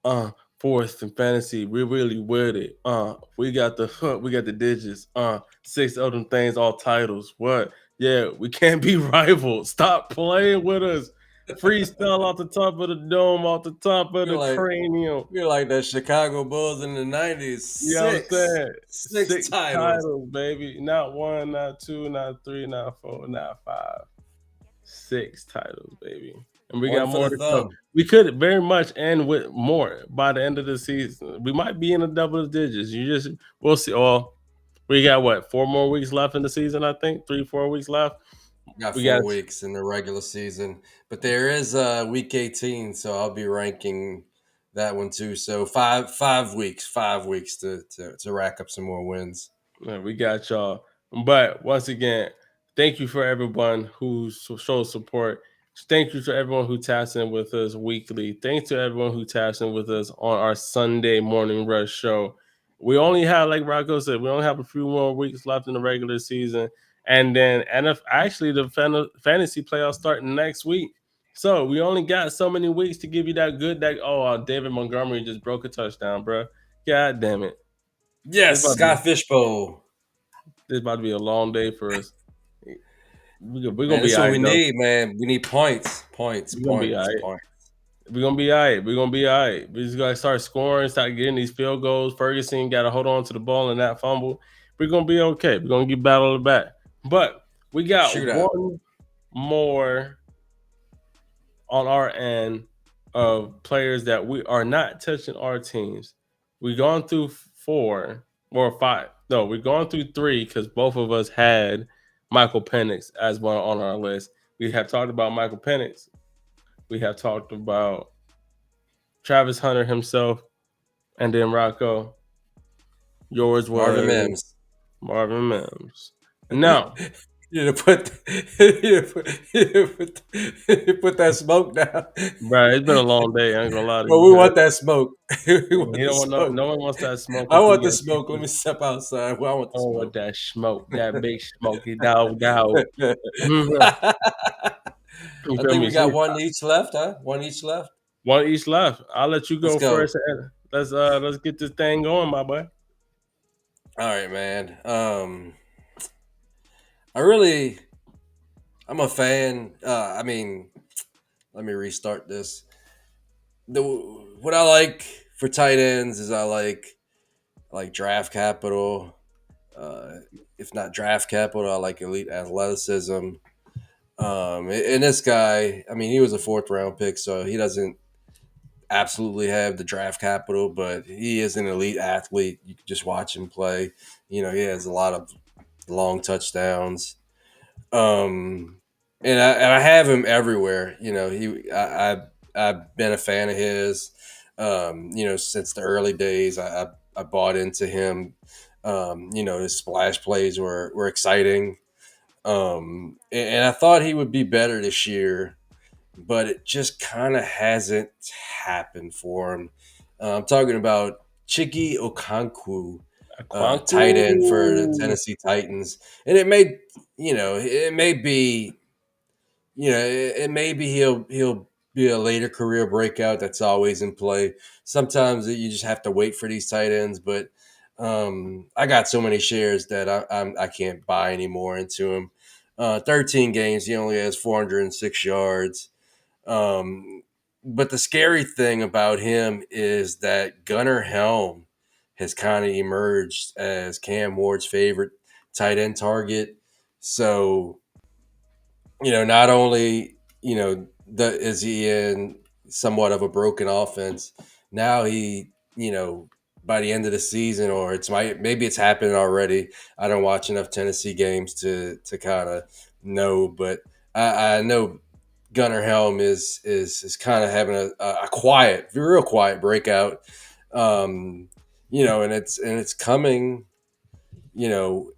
uh Fourth in fantasy, we really with it. We got the we got the digits. Six of them things, all titles. What? Yeah, we can't be rival. Stop playing with us. Freestyle off the top of the dome, off the top of You're the like cranium. you're like the Chicago Bulls in the '90s. You know what I'm saying? Six Six titles. titles, baby. Not one, not two, not three, not four, not five. Six titles, baby. And we One got for more the to come. thumb. We could very much end with more by the end of the season. We might be in the double digits. We'll see. Oh, we got what, 4 more weeks left in the season, I think. 3, 4 weeks left. Got We got 4 weeks in the regular season, but there is week 18, so I'll be ranking that one too. So five weeks to rack up some more wins. Yeah, we got y'all. But once again, thank you for everyone who shows support. Thank you to everyone who taps in with us weekly. Thanks to everyone who taps in with us on our Sunday morning rush show. We only have, like Rocco said, we only have a few more weeks left in the regular season. And then, and if actually the fantasy playoffs starting next week. So we only got so many weeks to give you that good, David Montgomery just broke a touchdown, bro. God damn it. This Yes, about to be Scott Fishbowl. this about to be a long day for us. We're Man, gonna be that's what all we right though. need, man. We need points, points, We're gonna be all points, right. points. We're gonna be all right. We're gonna be all right. We just gotta start scoring, start getting these field goals. Ferguson got to hold on to the ball and that fumble. We're gonna be okay. We're gonna get battle of the back. But we got Shootout. one more on our end of players that we are not touching our teams. We've gone through four or five. No, we've gone through three because both of us had Michael Penix as one on our list. We have talked about Michael Penix. We have talked about Travis Hunter himself, and then Rocco. Yours Marvin was Mims. Marvin Mims. Now, You put you put that smoke down. bro, it's been a long day. I ain't gonna lie to But you. we want that smoke. We want He the don't want no, smoke. no one wants that smoke I until want you the got smoke. Let people. me step outside. Well, I want the Oh, with smoke. that smoke, that big smoky dog. Mhm. You I feel think me? we See, got one each left, huh? One each left. one each left. I'll let you Let's go go. first. And let's get this thing going, my boy. All right, man. I really, I'm a fan. I mean, let me restart this. The what I like for tight ends is I like draft capital. Uh, if not draft capital, I like elite athleticism. And this guy, I mean, he was a fourth round pick, so he doesn't absolutely have the draft capital, but he is an elite athlete. You can just watch him play. He has a lot of long touchdowns. Um, and I have him everywhere. I've been a fan of his. Since the early days, I bought into him. His splash plays were exciting. And I thought he would be better this year, but it just kind of hasn't happened for him. I'm talking about Chiki Okonkwo, Aquanku. tight end for the Tennessee Titans, and it may be, it may be he'll be a later career breakout that's always in play. Sometimes you just have to wait for these tight ends, but I got so many shares that I can't buy anymore into him. 13 games, he only has 406 yards. Um, but the scary thing about him is that Gunnar Helm has kind of emerged as Cam Ward's favorite tight end target. So, not only, is he in somewhat of a broken offense, now by the end of the season, or maybe it's happening already. I don't watch enough Tennessee games to kind of know, but I know Gunnar Helm is kind of having a quiet, real quiet breakout. And it's coming,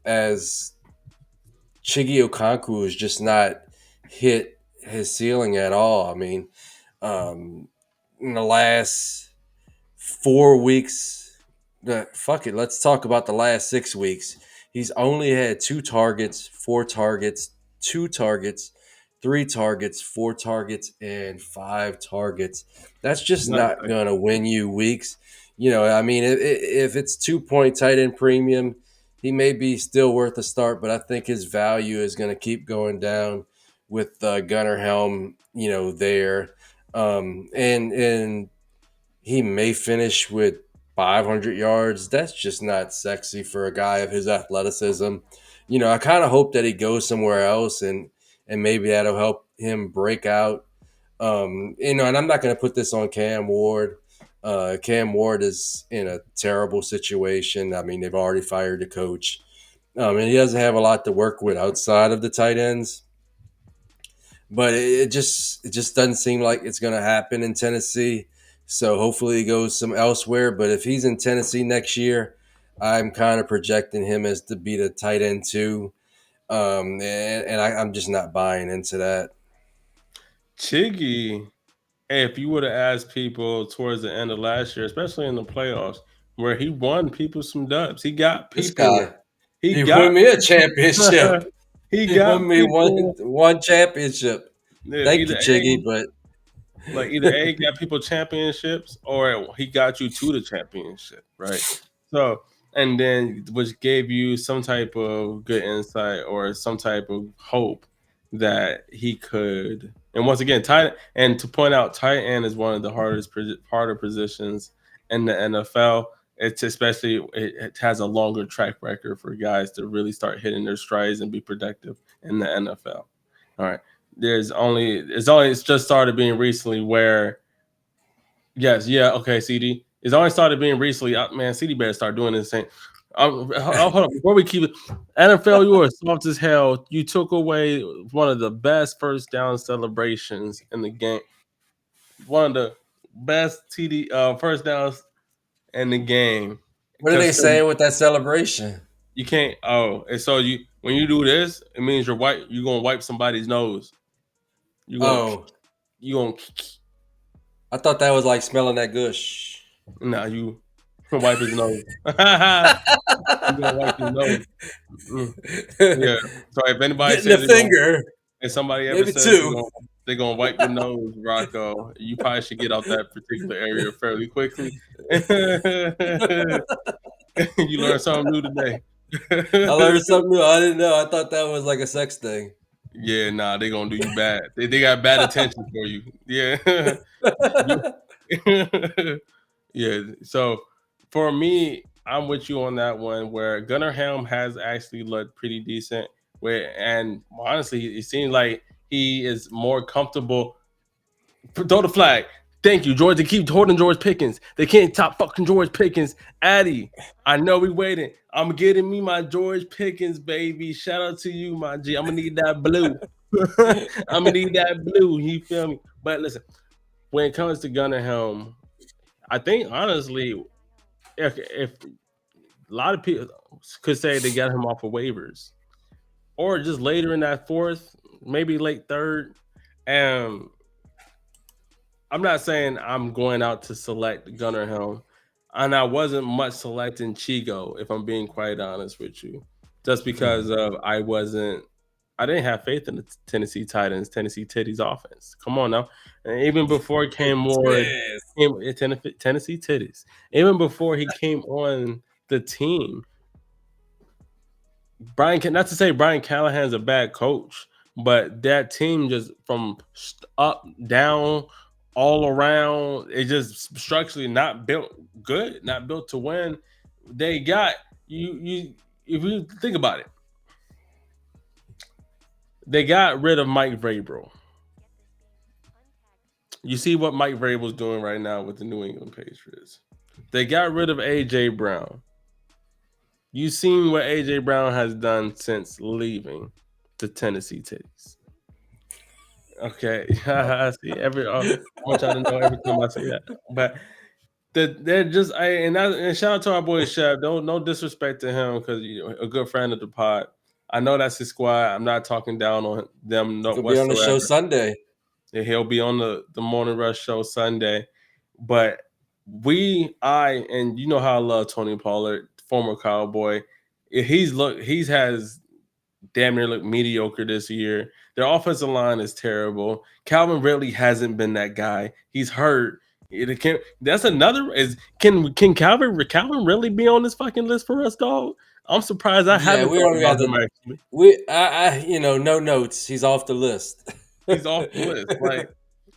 as Chigi Okonkwo is just not hit his ceiling at all. I mean, in the last 4 weeks, fuck it, let's talk about the last 6 weeks. He's only had 2 targets, 4 targets, 2 targets, 3 targets, 4 targets, and 5 targets. That's just Not not going to win you weeks. I mean, if it's 2 point tight end premium, he may be still worth a start, but I think his value is going to keep going down with Gunnar Helm, there. And he may finish with 500 yards. That's just not sexy for a guy of his athleticism. I kind of hope that he goes somewhere else and maybe that'll help him break out. And I'm not going to put this on Cam Ward. Cam Ward is in a terrible situation. I mean, they've already fired the coach. And he doesn't have a lot to work with outside of the tight ends. But it just doesn't seem like it's going to happen in Tennessee. So hopefully he goes some elsewhere. But if he's in Tennessee next year, I'm kind of projecting him as to be the tight end too. I'm just not buying into that. Chiggy. Hey, if you would have asked people towards the end of last year, especially in the playoffs, where he won people some dubs, he got This people. guy, He he got won me a championship. he He got won me one people. one championship. Thank Either you, a Chiggy. But either a got people championships or he got you to the championship, right? So and then which gave you some type of good insight or some type of hope that he could. And once again, tight and to point out, tight end is one of the harder positions in the NFL. It's especially it has a longer track record for guys to really start hitting their strides and be productive in the NFL. All right, it's just started being recently where yes, yeah, okay, CD. It's only started being recently. Man, CD better start doing this thing. Hold on. Before we keep it, NFL, you are soft as hell. You took away one of the best first down celebrations in the game. One of the best TD first downs in the game. What are they Because saying with that celebration? you can't. Oh, and so you when you do this, it means you're gonna wipe somebody's nose. You're gonna Oh, you gonna I thought that was like smelling that gush. nah you wipe his nose. You gonna wipe his nose. Mm. Yeah. So if anybody Getting a says they're gonna, finger, if somebody ever maybe says two. they're gonna wipe your nose, Rocco, you probably should get out that particular area fairly quickly. You learned something new today. I learned something new. I didn't know. I thought that was like a sex thing. Yeah, nah, they gonna do you bad. They got bad attention for you. Yeah. You- yeah. So for me, I'm with you on that one where Gunnar Helm has actually looked pretty decent. Where and honestly, it seems like he is more comfortable. Throw the flag. Thank you, George. They keep holding George Pickens. They can't top fucking George Pickens. Addy, I know we waiting. I'm getting me my George Pickens, baby. Shout out to you, my G. I'm gonna need that blue. I'm gonna need that blue. You feel me? But listen, when it comes to Gunnar Helm, I think honestly, if a lot of people could say they got him off of waivers, or just later in that fourth, maybe late third, and I'm not saying I'm going out to select Gunnar Helm, and I wasn't much selecting Chigo, if I'm being quite honest with you, just because of I didn't have faith in the Tennessee Titans, Tennessee Titties offense. Come on now, and even before Cam Ward, Yes. Tennessee Titties, even before he came on the team, not to say Brian Callahan's a bad coach, but that team just from up, down, all around, it just structurally not built good, not built to win. They got you. If you think about it, they got rid of Mike Vrabel. You see what Mike Vrabel's doing right now with the New England Patriots. They got rid of AJ Brown. You seen what AJ Brown has done since leaving the Tennessee Titties. Okay, I see I want y'all to know every time I say that. But they're just and shout out to our boy Chef. Don't no disrespect to him because a good friend of the pod. I know that's his squad. I'm not talking down on them no He'll be on the show whatsoever. Sunday. And he'll be on the Morning Rush show Sunday. But and you know how I love Tony Pollard, former Cowboy. He's has damn near look mediocre this year. Their offensive line is terrible. Calvin Ridley hasn't been that guy. He's hurt. That's another is can Calvin really be on this fucking list for us, dog? I'm surprised I Yeah, haven't we thought don't even about have him to. actually. No notes. He's off the list. He's off the list. Like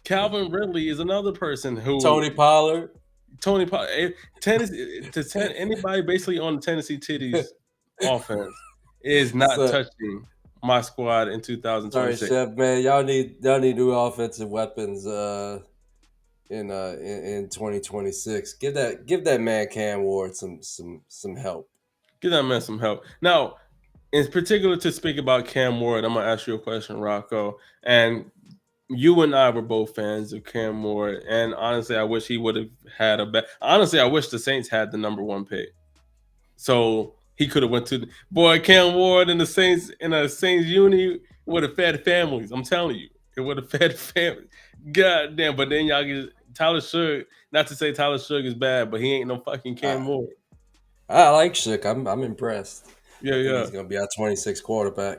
Calvin Ridley is another person who Tony Pollard. Tennessee anybody basically on the Tennessee Titties offense is not So, touching my squad in sorry, 2026. Chef, man. Y'all need new offensive weapons in 2026. Give that man Cam Ward some help. Give that man some help. Now, in particular, to speak about Cam Ward, I'm gonna ask you a question, Rocco. And you and I were both fans of Cam Ward, and honestly, I wish he would have had a bet. Honestly, I wish the Saints had the number one pick, so he could have went to boy Cam Ward and the Saints in a Saints uni would have fed families. I'm telling you, it would have fed families. God damn! But then y'all get Tyler Suge. Not to say Tyler Suge is bad, but he ain't no fucking I, Cam Ward. I like Shook. I'm impressed. Yeah, I think yeah. he's gonna be our 26 quarterback.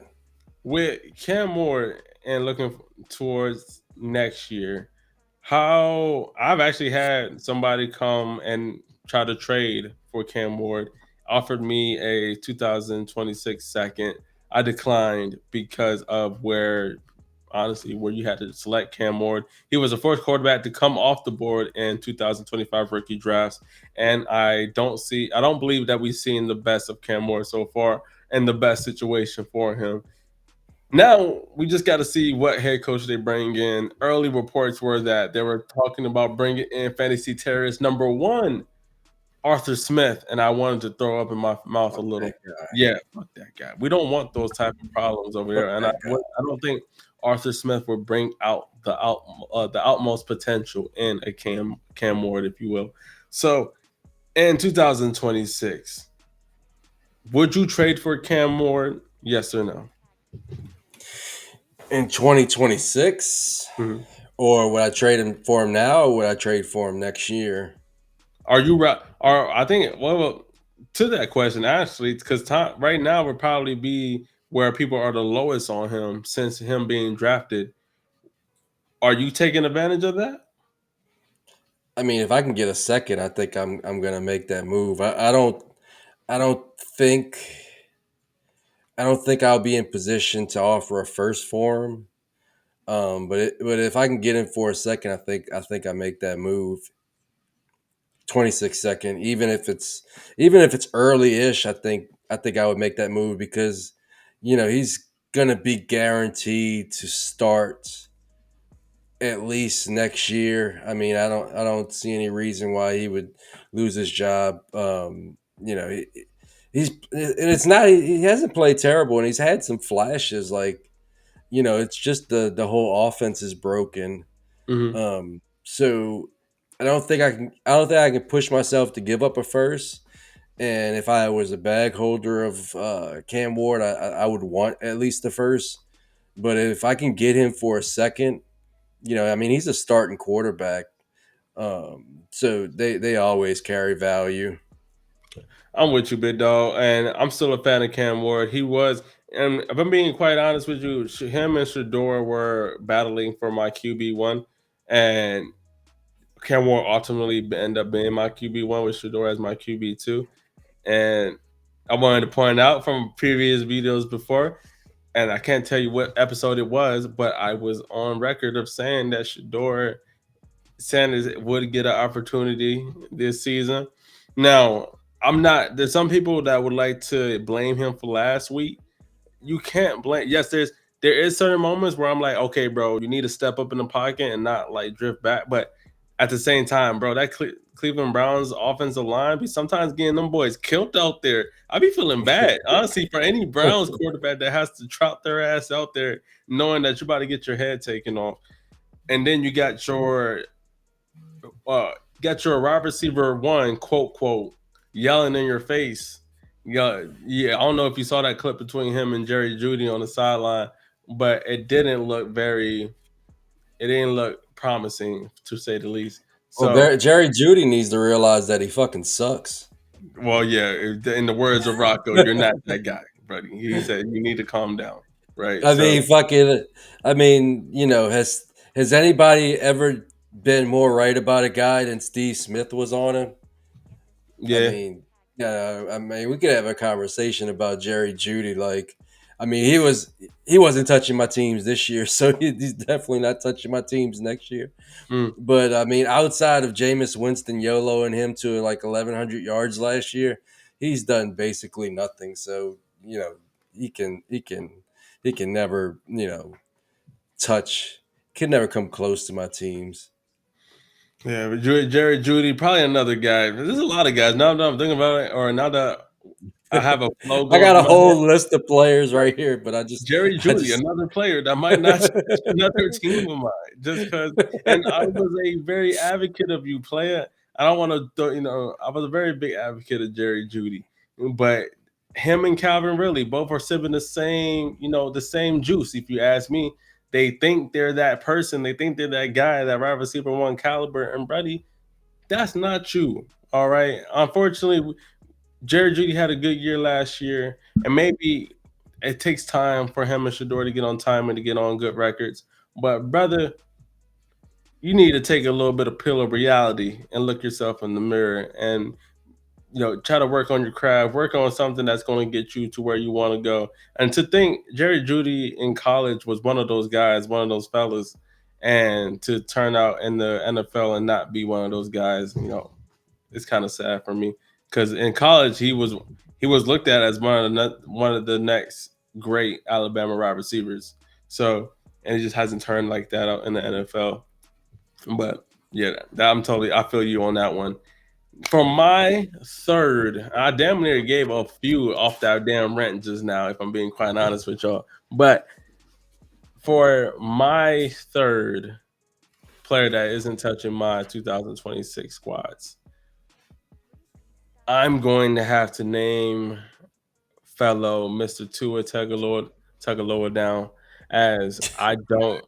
With Cam Moore and looking towards next year, how I've actually had somebody come and try to trade for Cam Ward, offered me a 2026 second. I declined because of where, honestly, where you had to select Cam Ward. He was the first quarterback to come off the board in 2025 rookie drafts, and I don't believe that we've seen the best of Cam Ward so far and the best situation for him. Now we just got to see what head coach they bring in. Early reports were that they were talking about bringing in fantasy terrorist number one, Arthur Smith, and I wanted to throw up in my mouth a Fuck that little. guy. Yeah, fuck that guy. We don't want those type of problems over Fuck here, and that guy. I don't think Arthur Smith would bring out the outmost potential in a Cam Ward, if you will. So in 2026, would you trade for Cam Ward? Yes or no? In 2026, Mhm. or would I trade him for him now, or would I trade for him next year? Are you right? Are I think well to that question actually because time right now would probably be where people are the lowest on him since him being drafted. Are you taking advantage of that? I mean, if I can get a second, I think I'm gonna make that move. I don't think I don't think I'll be in position to offer a first for him. But if I can get him for a second, I think I make that move. 26 second, even if it's early ish. I think I would make that move because he's gonna be guaranteed to start at least next year. I mean, I don't see any reason why he would lose his job. He's and it's not he hasn't played terrible and he's had some flashes like it's just the whole offense is broken. Hmm. So I don't think I can push myself to give up a first. And if I was a bag holder of Cam Ward, I would want at least the first. But if I can get him for a second, I mean, he's a starting quarterback. So they always carry value. I'm with you, big dog, and I'm still a fan of Cam Ward. He was, and if I'm being quite honest with you, him and Shador were battling for my QB1, and Cam Ward ultimately ended up being my QB1 with Shador as my QB2. And I wanted to point out from previous videos before, and I can't tell you what episode it was, but I was on record of saying that Shador Sanders would get an opportunity this season. Now, I'm not. There's some people that would like to blame him for last week. You can't blame. Yes, there is certain moments where I'm like, okay, bro, you need to step up in the pocket and not like drift back. But at the same time, bro, that Cleveland Browns offensive line be sometimes getting them boys killed out there. I be feeling bad, honestly, for any Browns quarterback that has to trot their ass out there, knowing that you're about to get your head taken off. And then you got your wide receiver one, quote quote, yelling in your face. Yeah, yeah. I don't know if you saw that clip between him and Jerry Judy on the sideline, but it didn't look promising to say the least. Well, So, Jerry Judy needs to realize that he fucking sucks. well, yeah. In the words of Rocco, you're not that guy, buddy. He said you need to calm down, right? I So, mean, fucking. I mean, has anybody ever been more right about a guy than Steve Smith was on him? I yeah. mean, yeah. I mean, we could have a conversation about Jerry Judy. Like, I mean, he wasn't touching my teams this year, so he's definitely not touching my teams next year. Mm, But I mean, outside of Jameis Winston YOLO and him to like 1,100 yards last year, he's done basically nothing. So he can he can never touch can never come close to my teams. yeah, but Jerry Judy, probably another guy. There's a lot of guys. Now that I'm thinking about it, or now that I have a flow I going got through a my head. whole list of players right here, but Jerry I Judy, just another player that might not touch another team of mine, just because. And I was a very advocate of you, player. I don't want to, I was a very big advocate of Jerry Judy, but him and Calvin really both are sipping the same, the same juice. If you ask me, they think they're that person. They think they're that guy, that wide receiver one caliber. And Brady, that's not you. All right. Unfortunately, Jerry Judy had a good year last year, and maybe it takes time for him and Shador to get on time and to get on good records. But brother, you need to take a little bit of pill of reality and look yourself in the mirror. And try to work on your craft, work on something that's going to get you to where you want to go. And to think Jerry Judy in college was one of those guys, one of those fellas, and to turn out in the NFL and not be one of those guys, it's kind of sad for me because in college he was looked at as one of the next great Alabama wide receivers. So and he just hasn't turned like that out in the NFL. But yeah, I feel you on that one. For my third, I damn near gave a few off that damn rent just now, if I'm being quite honest with y'all. But for my third player that isn't touching my 2026 squads, I'm going to have to name fellow Mr. Tua Tagovailoa down, as I don't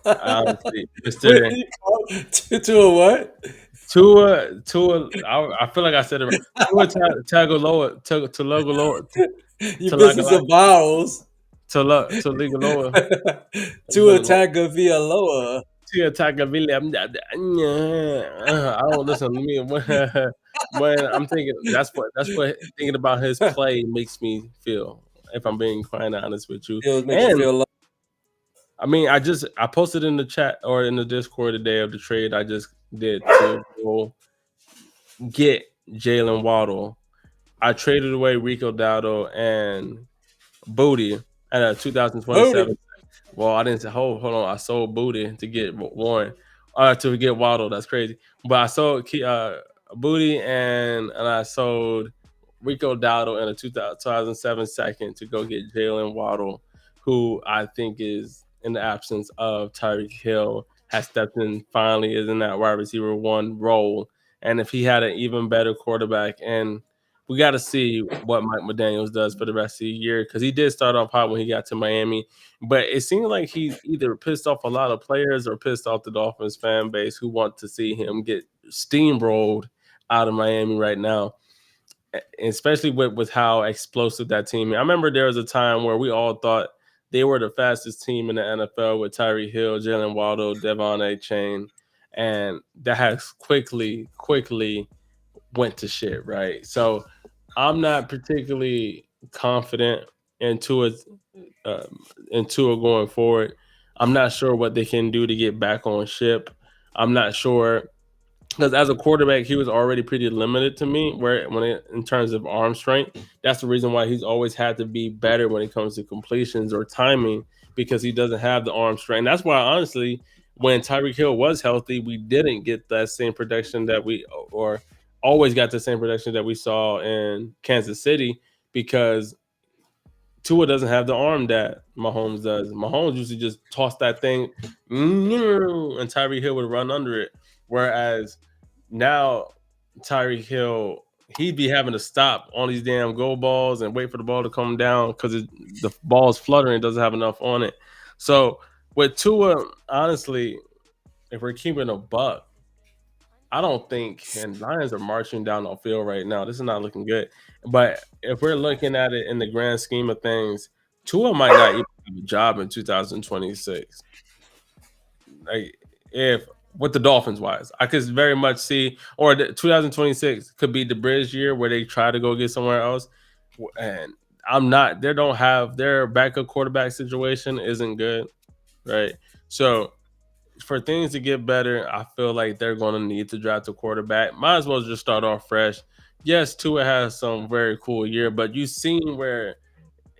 honestly, What Mr. do you call to a what? Tua. I feel like I said it right. Tua Tagovailoa, You missing some vowels. Tagovailoa. It's To been a long attack a via lower. Tua Tagovailoa. I don't listen to me when I'm thinking. That's what thinking about his play makes me feel. If I'm being quite honest with you, It makes you and feel I mean, I posted in the chat or in the Discord the day of the trade I just did to go get Jalen Waddle. I traded away Rico Dowdle and Booty at a loaded. 2027. Well, I didn't say hold on. I sold Booty to get Warren, to get Waddle. That's crazy. But I sold Booty and I sold Rico Dowdle in a 2007 second to go get Jalen Waddle, who I think is in the absence of Tyreek Hill has stepped in finally is in that wide receiver one role. And if he had an even better quarterback, and we got to see what Mike McDaniels does for the rest of the year because he did start off hot when he got to Miami, but it seemed like he either pissed off a lot of players or pissed off the Dolphins fan base who want to see him get steamrolled out of Miami right now, especially with how explosive that team is. I remember there was a time where we all thought they were the fastest team in the NFL with Tyree Hill, Jalen Waddle, Devon A. Chain, and that has quickly went to shit, right? So I'm not particularly confident into it into it going forward. I'm not sure what they can do to get back on ship. I'm not sure because as a quarterback, he was already pretty limited to me. In terms of arm strength, that's the reason why he's always had to be better when it comes to completions or timing because he doesn't have the arm strength. And that's why honestly, when Tyreek Hill was healthy, we didn't get that same production that we or always got the same production that we saw in Kansas City because Tua doesn't have the arm that Mahomes does. Mahomes used to just toss that thing, and Tyreek Hill would run under it. Whereas now Tyreek Hill, he'd be having to stop on these damn goal balls and wait for the ball to come down because the ball's fluttering, doesn't have enough on it. So with Tua, honestly, if we're keeping a buck, I don't think and Lions are marching down the field right now. This is not looking good. But if we're looking at it in the grand scheme of things, Tua might not even have a job in 2026. Like if with the Dolphins wise, I could very much see, or 2026 could be the bridge year where they try to go get somewhere else. And I'm not. They don't have their backup quarterback situation isn't good, right? So for things to get better, I feel like they're going to need to draft a quarterback. Might as well just start off fresh. Yes, Tua has some very cool year, but you've seen where,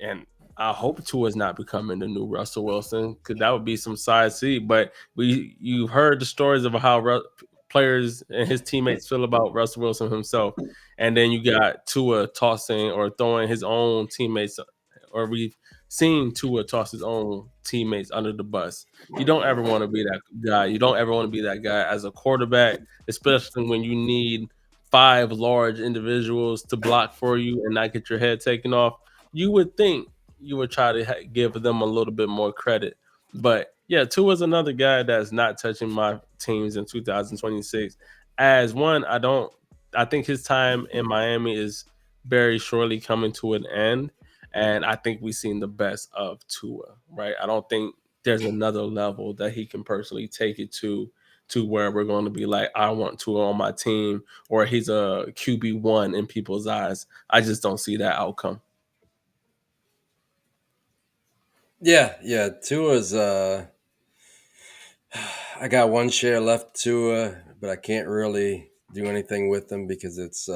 and I hope Tua is not becoming the new Russell Wilson because that would be some side seat. But you heard the stories of how players and his teammates feel about Russell Wilson himself, and then you got Tua tossing or throwing his own teammates, or we've seen Tua toss his own teammates under the bus. You don't ever want to be that guy. You don't ever want to be that guy as a quarterback, especially when you need five large individuals to block for you and not get your head taken off. You would think you would try to give them a little bit more credit. But yeah, Tua is another guy that's not touching my teams in 2026. As one, I think his time in Miami is very shortly coming to an end. And I think we've seen the best of Tua, right? I don't think there's another level that he can personally take it to where we're going to be like, I want Tua on my team, or he's a QB1 in people's eyes. I just don't see that outcome. Yeah, yeah. Tua's. I got one share left to, but I can't really do anything with them because it's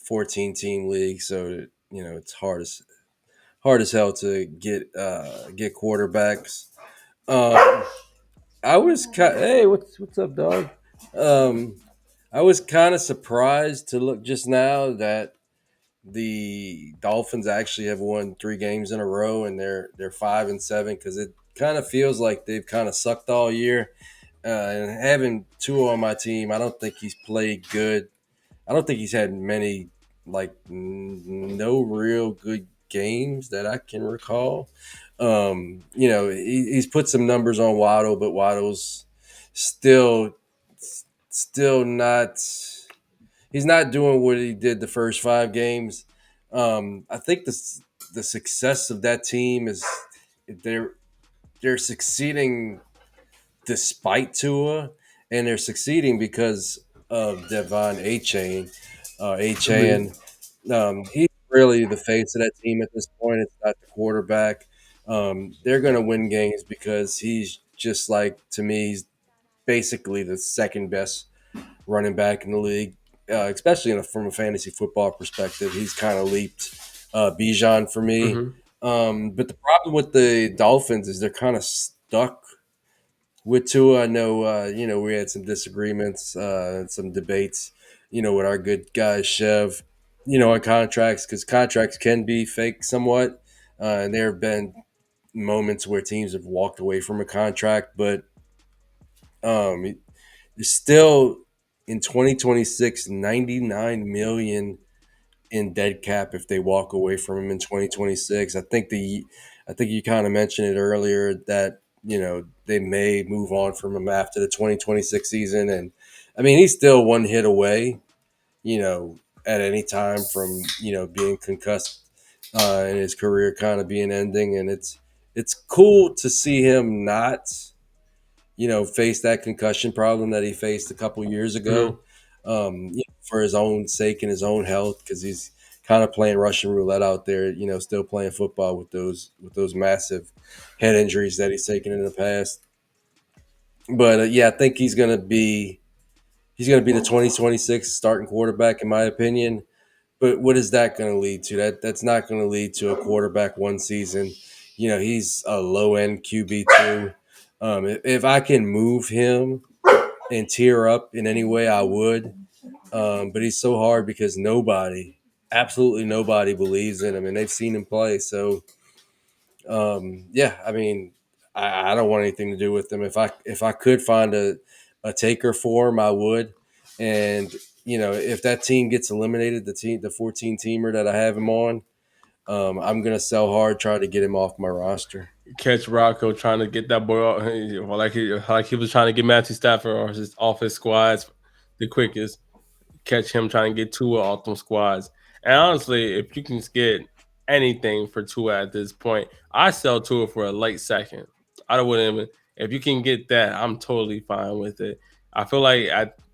14 team league, so it's hard as hell to get quarterbacks. Um, hey, what's up, dog? Um, I was kind of surprised to look just now that the Dolphins actually have won 3 games in a row, and they're 5-7 because it kind of feels like they've kind of sucked all year. And having Tua on my team, I don't think he's played good. I don't think he's had many no real good games that I can recall. He's put some numbers on Waddle, but Waddle's still still not. He's not doing what he did the first 5 games. I think the success of that team is they're they're succeeding despite Tua, and they're succeeding because of Devon A Chain. A Agreed. Chain, he's really the face of that team at this point. It's not the quarterback. They're going to win games because he's just like, to me, he's basically the second best running back in the league, especially from a fantasy football perspective. He's kind of leaped Bijan for me. Hmm. But the problem with the Dolphins is they're kind of stuck with Tua. I know, we had some disagreements, some debates, with our good guy Chev, on contracts because contracts can be fake somewhat. And there have been moments where teams have walked away from a contract, but um, it's still in 2026, 99 million in dead cap if they walk away from him in 2026. I think you kind of mentioned it earlier that they may move on from him after the 2026 season, and I mean he's still one hit away, you know, at any time from being concussed and his career kind of being ending, and it's cool to see him not face that concussion problem that he faced a couple years Hmm. ago, for his own sake and his own health, because he's kind of playing Russian roulette out there, still playing football with those massive head injuries that he's taken in the past. But yeah, I think he's gonna be the 2026 starting quarterback in my opinion. But what is that going to lead to? That's not going to lead to a quarterback one season. He's a low end QB2. If I can move him and tear up in any way, I would. But he's so hard because absolutely nobody believes in him, and they've seen him play. So, yeah, I mean, I don't want anything to do with him. If I could find a taker for him, I would. And if that team gets eliminated, the 14 teamer that I have him on, I'm gonna sell hard, try to get him off my roster. Catch Rocco trying to get that boy off, well, like he was trying to get Matthew Stafford off his squads the quickest. Catch him trying to get Tua off them squads. And honestly, if you can get anything for Tua at this point, I sell Tua for a late second. I wouldn't even, if you can get that, I'm totally fine with it. I feel like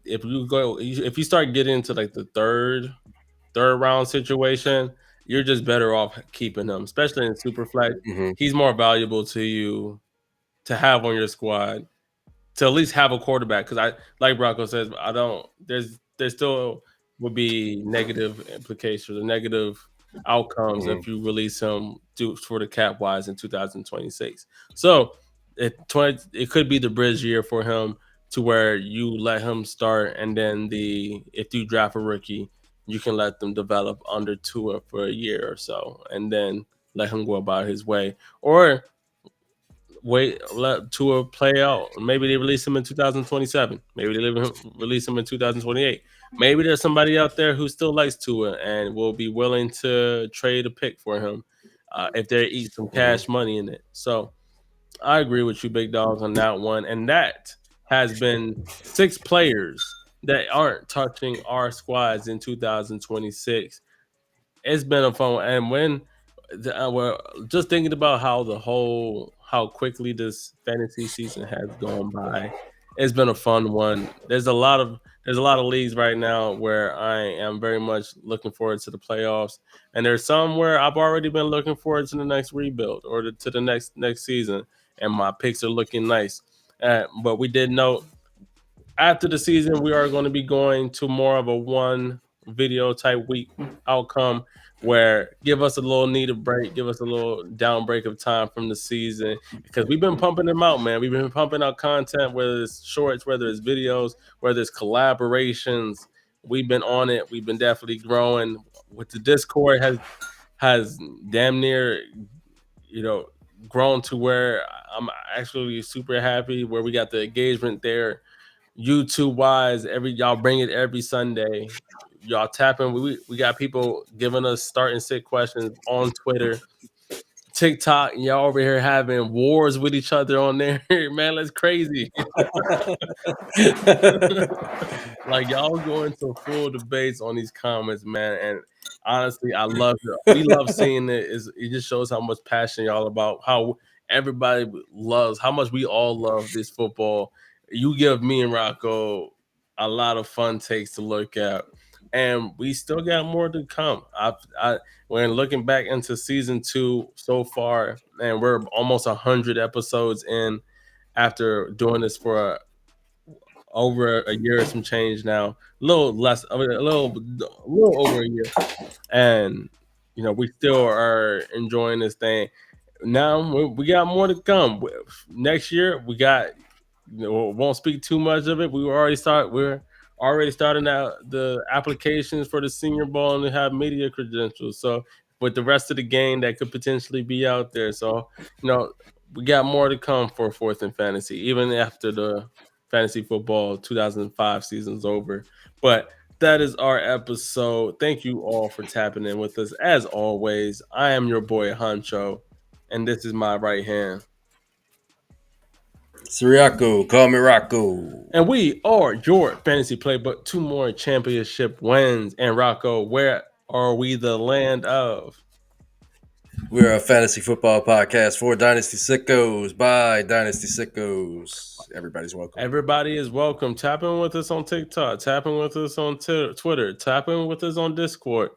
if you start getting into like the third round situation, you're just better off keeping him, especially in Superflex. Hmm. He's more valuable to you to have on your squad, to at least have a quarterback. Because I, like Bronco says, I don't. There still would be negative implications or negative outcomes Hmm. if you release him for the cap wise in 2026. So it could be the bridge year for him to where you let him start, and then if you draft a rookie, you can let them develop under Tua for a year or so, and then let him go about his way. Or let Tua play out. Maybe they release him in 2027. Maybe release him in 2028. Maybe there's somebody out there who still likes Tua and will be willing to trade a pick for him if they eat some Hmm. cash money in it. So I agree with you, big dogs, on that one. And that has been 6 players that aren't touching our squads in 2026. It's been a fun, and we're just thinking about how quickly this fantasy season has gone by. It's been a fun one. There's a lot of leagues right now where I am very much looking forward to the playoffs, and there's some where I've already been looking forward to the next rebuild or to the next season, and my picks are looking nice. But we did note after the season, we are going to be going to more of a one video type week outcome where give us a little needed break, give us a little down break of time from the season because we've been pumping them out, man. We've been pumping out content, whether it's shorts, whether it's videos, whether it's collaborations. We've been on it. We've been definitely growing. With the Discord has damn near, you know, grown to where I'm actually super happy where we got the engagement there YouTube wise, every y'all bring it every Sunday. Y'all tapping. We got people giving us start and sit questions on Twitter, TikTok. Y'all over here having wars with each other on there. Man, that's crazy. Like y'all go into full debates on these comments, man. And honestly, I love it. We love seeing it. It just shows how much passion y'all about how everybody loves, how much we all love this football. You give me and Rocco a lot of fun takes to look at. And we still got more to come. When looking back into season 2 so far, and we're almost 100 episodes in after doing this for over a year or some change now, a little less, a little over a year, and we still are enjoying this thing. Now we got more to come. Next year we got. Won't speak too much of it. We're already starting out the applications for the Senior Bowl and have media credentials. So with the rest of the game that could potentially be out there. So you know we got more to come for Fourth and Fantasy, even after the fantasy football 2005 season's over. But that is our episode. Thank you all for tapping in with us. As always, I am your boy Hancho, and this is my right hand. Siriaco, call me Rocco. And we are your fantasy playbook. 2 more championship wins. And Rocco, where are we the land of? We're a fantasy football podcast for Dynasty Sickos by Dynasty Sickos. Everybody's welcome. Everybody is welcome. Tap in with us on TikTok. Tap in with us on Twitter. Tap in with us on Discord.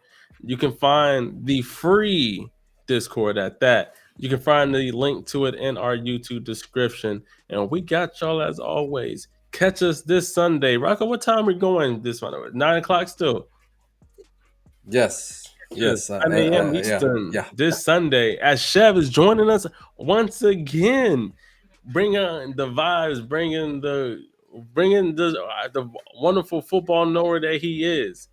You can find the free Discord at that. You can find the link to it in our YouTube description. And we got y'all as always. Catch us this Sunday. Rocco, what time are we going this one? 9 o'clock still. Yes. Yes, Yes. 9 a.m. Yeah. Eastern Yeah. this Sunday as Chev is joining us once again, bringing the vibes, bringing the wonderful football knower that he is.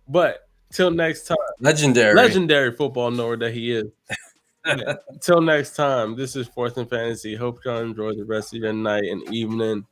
But till next time, Legendary. legendary football knower that he is. Yeah. Till next time, this is Fourth and Fantasy. Hope y'all enjoy the rest of your night and evening.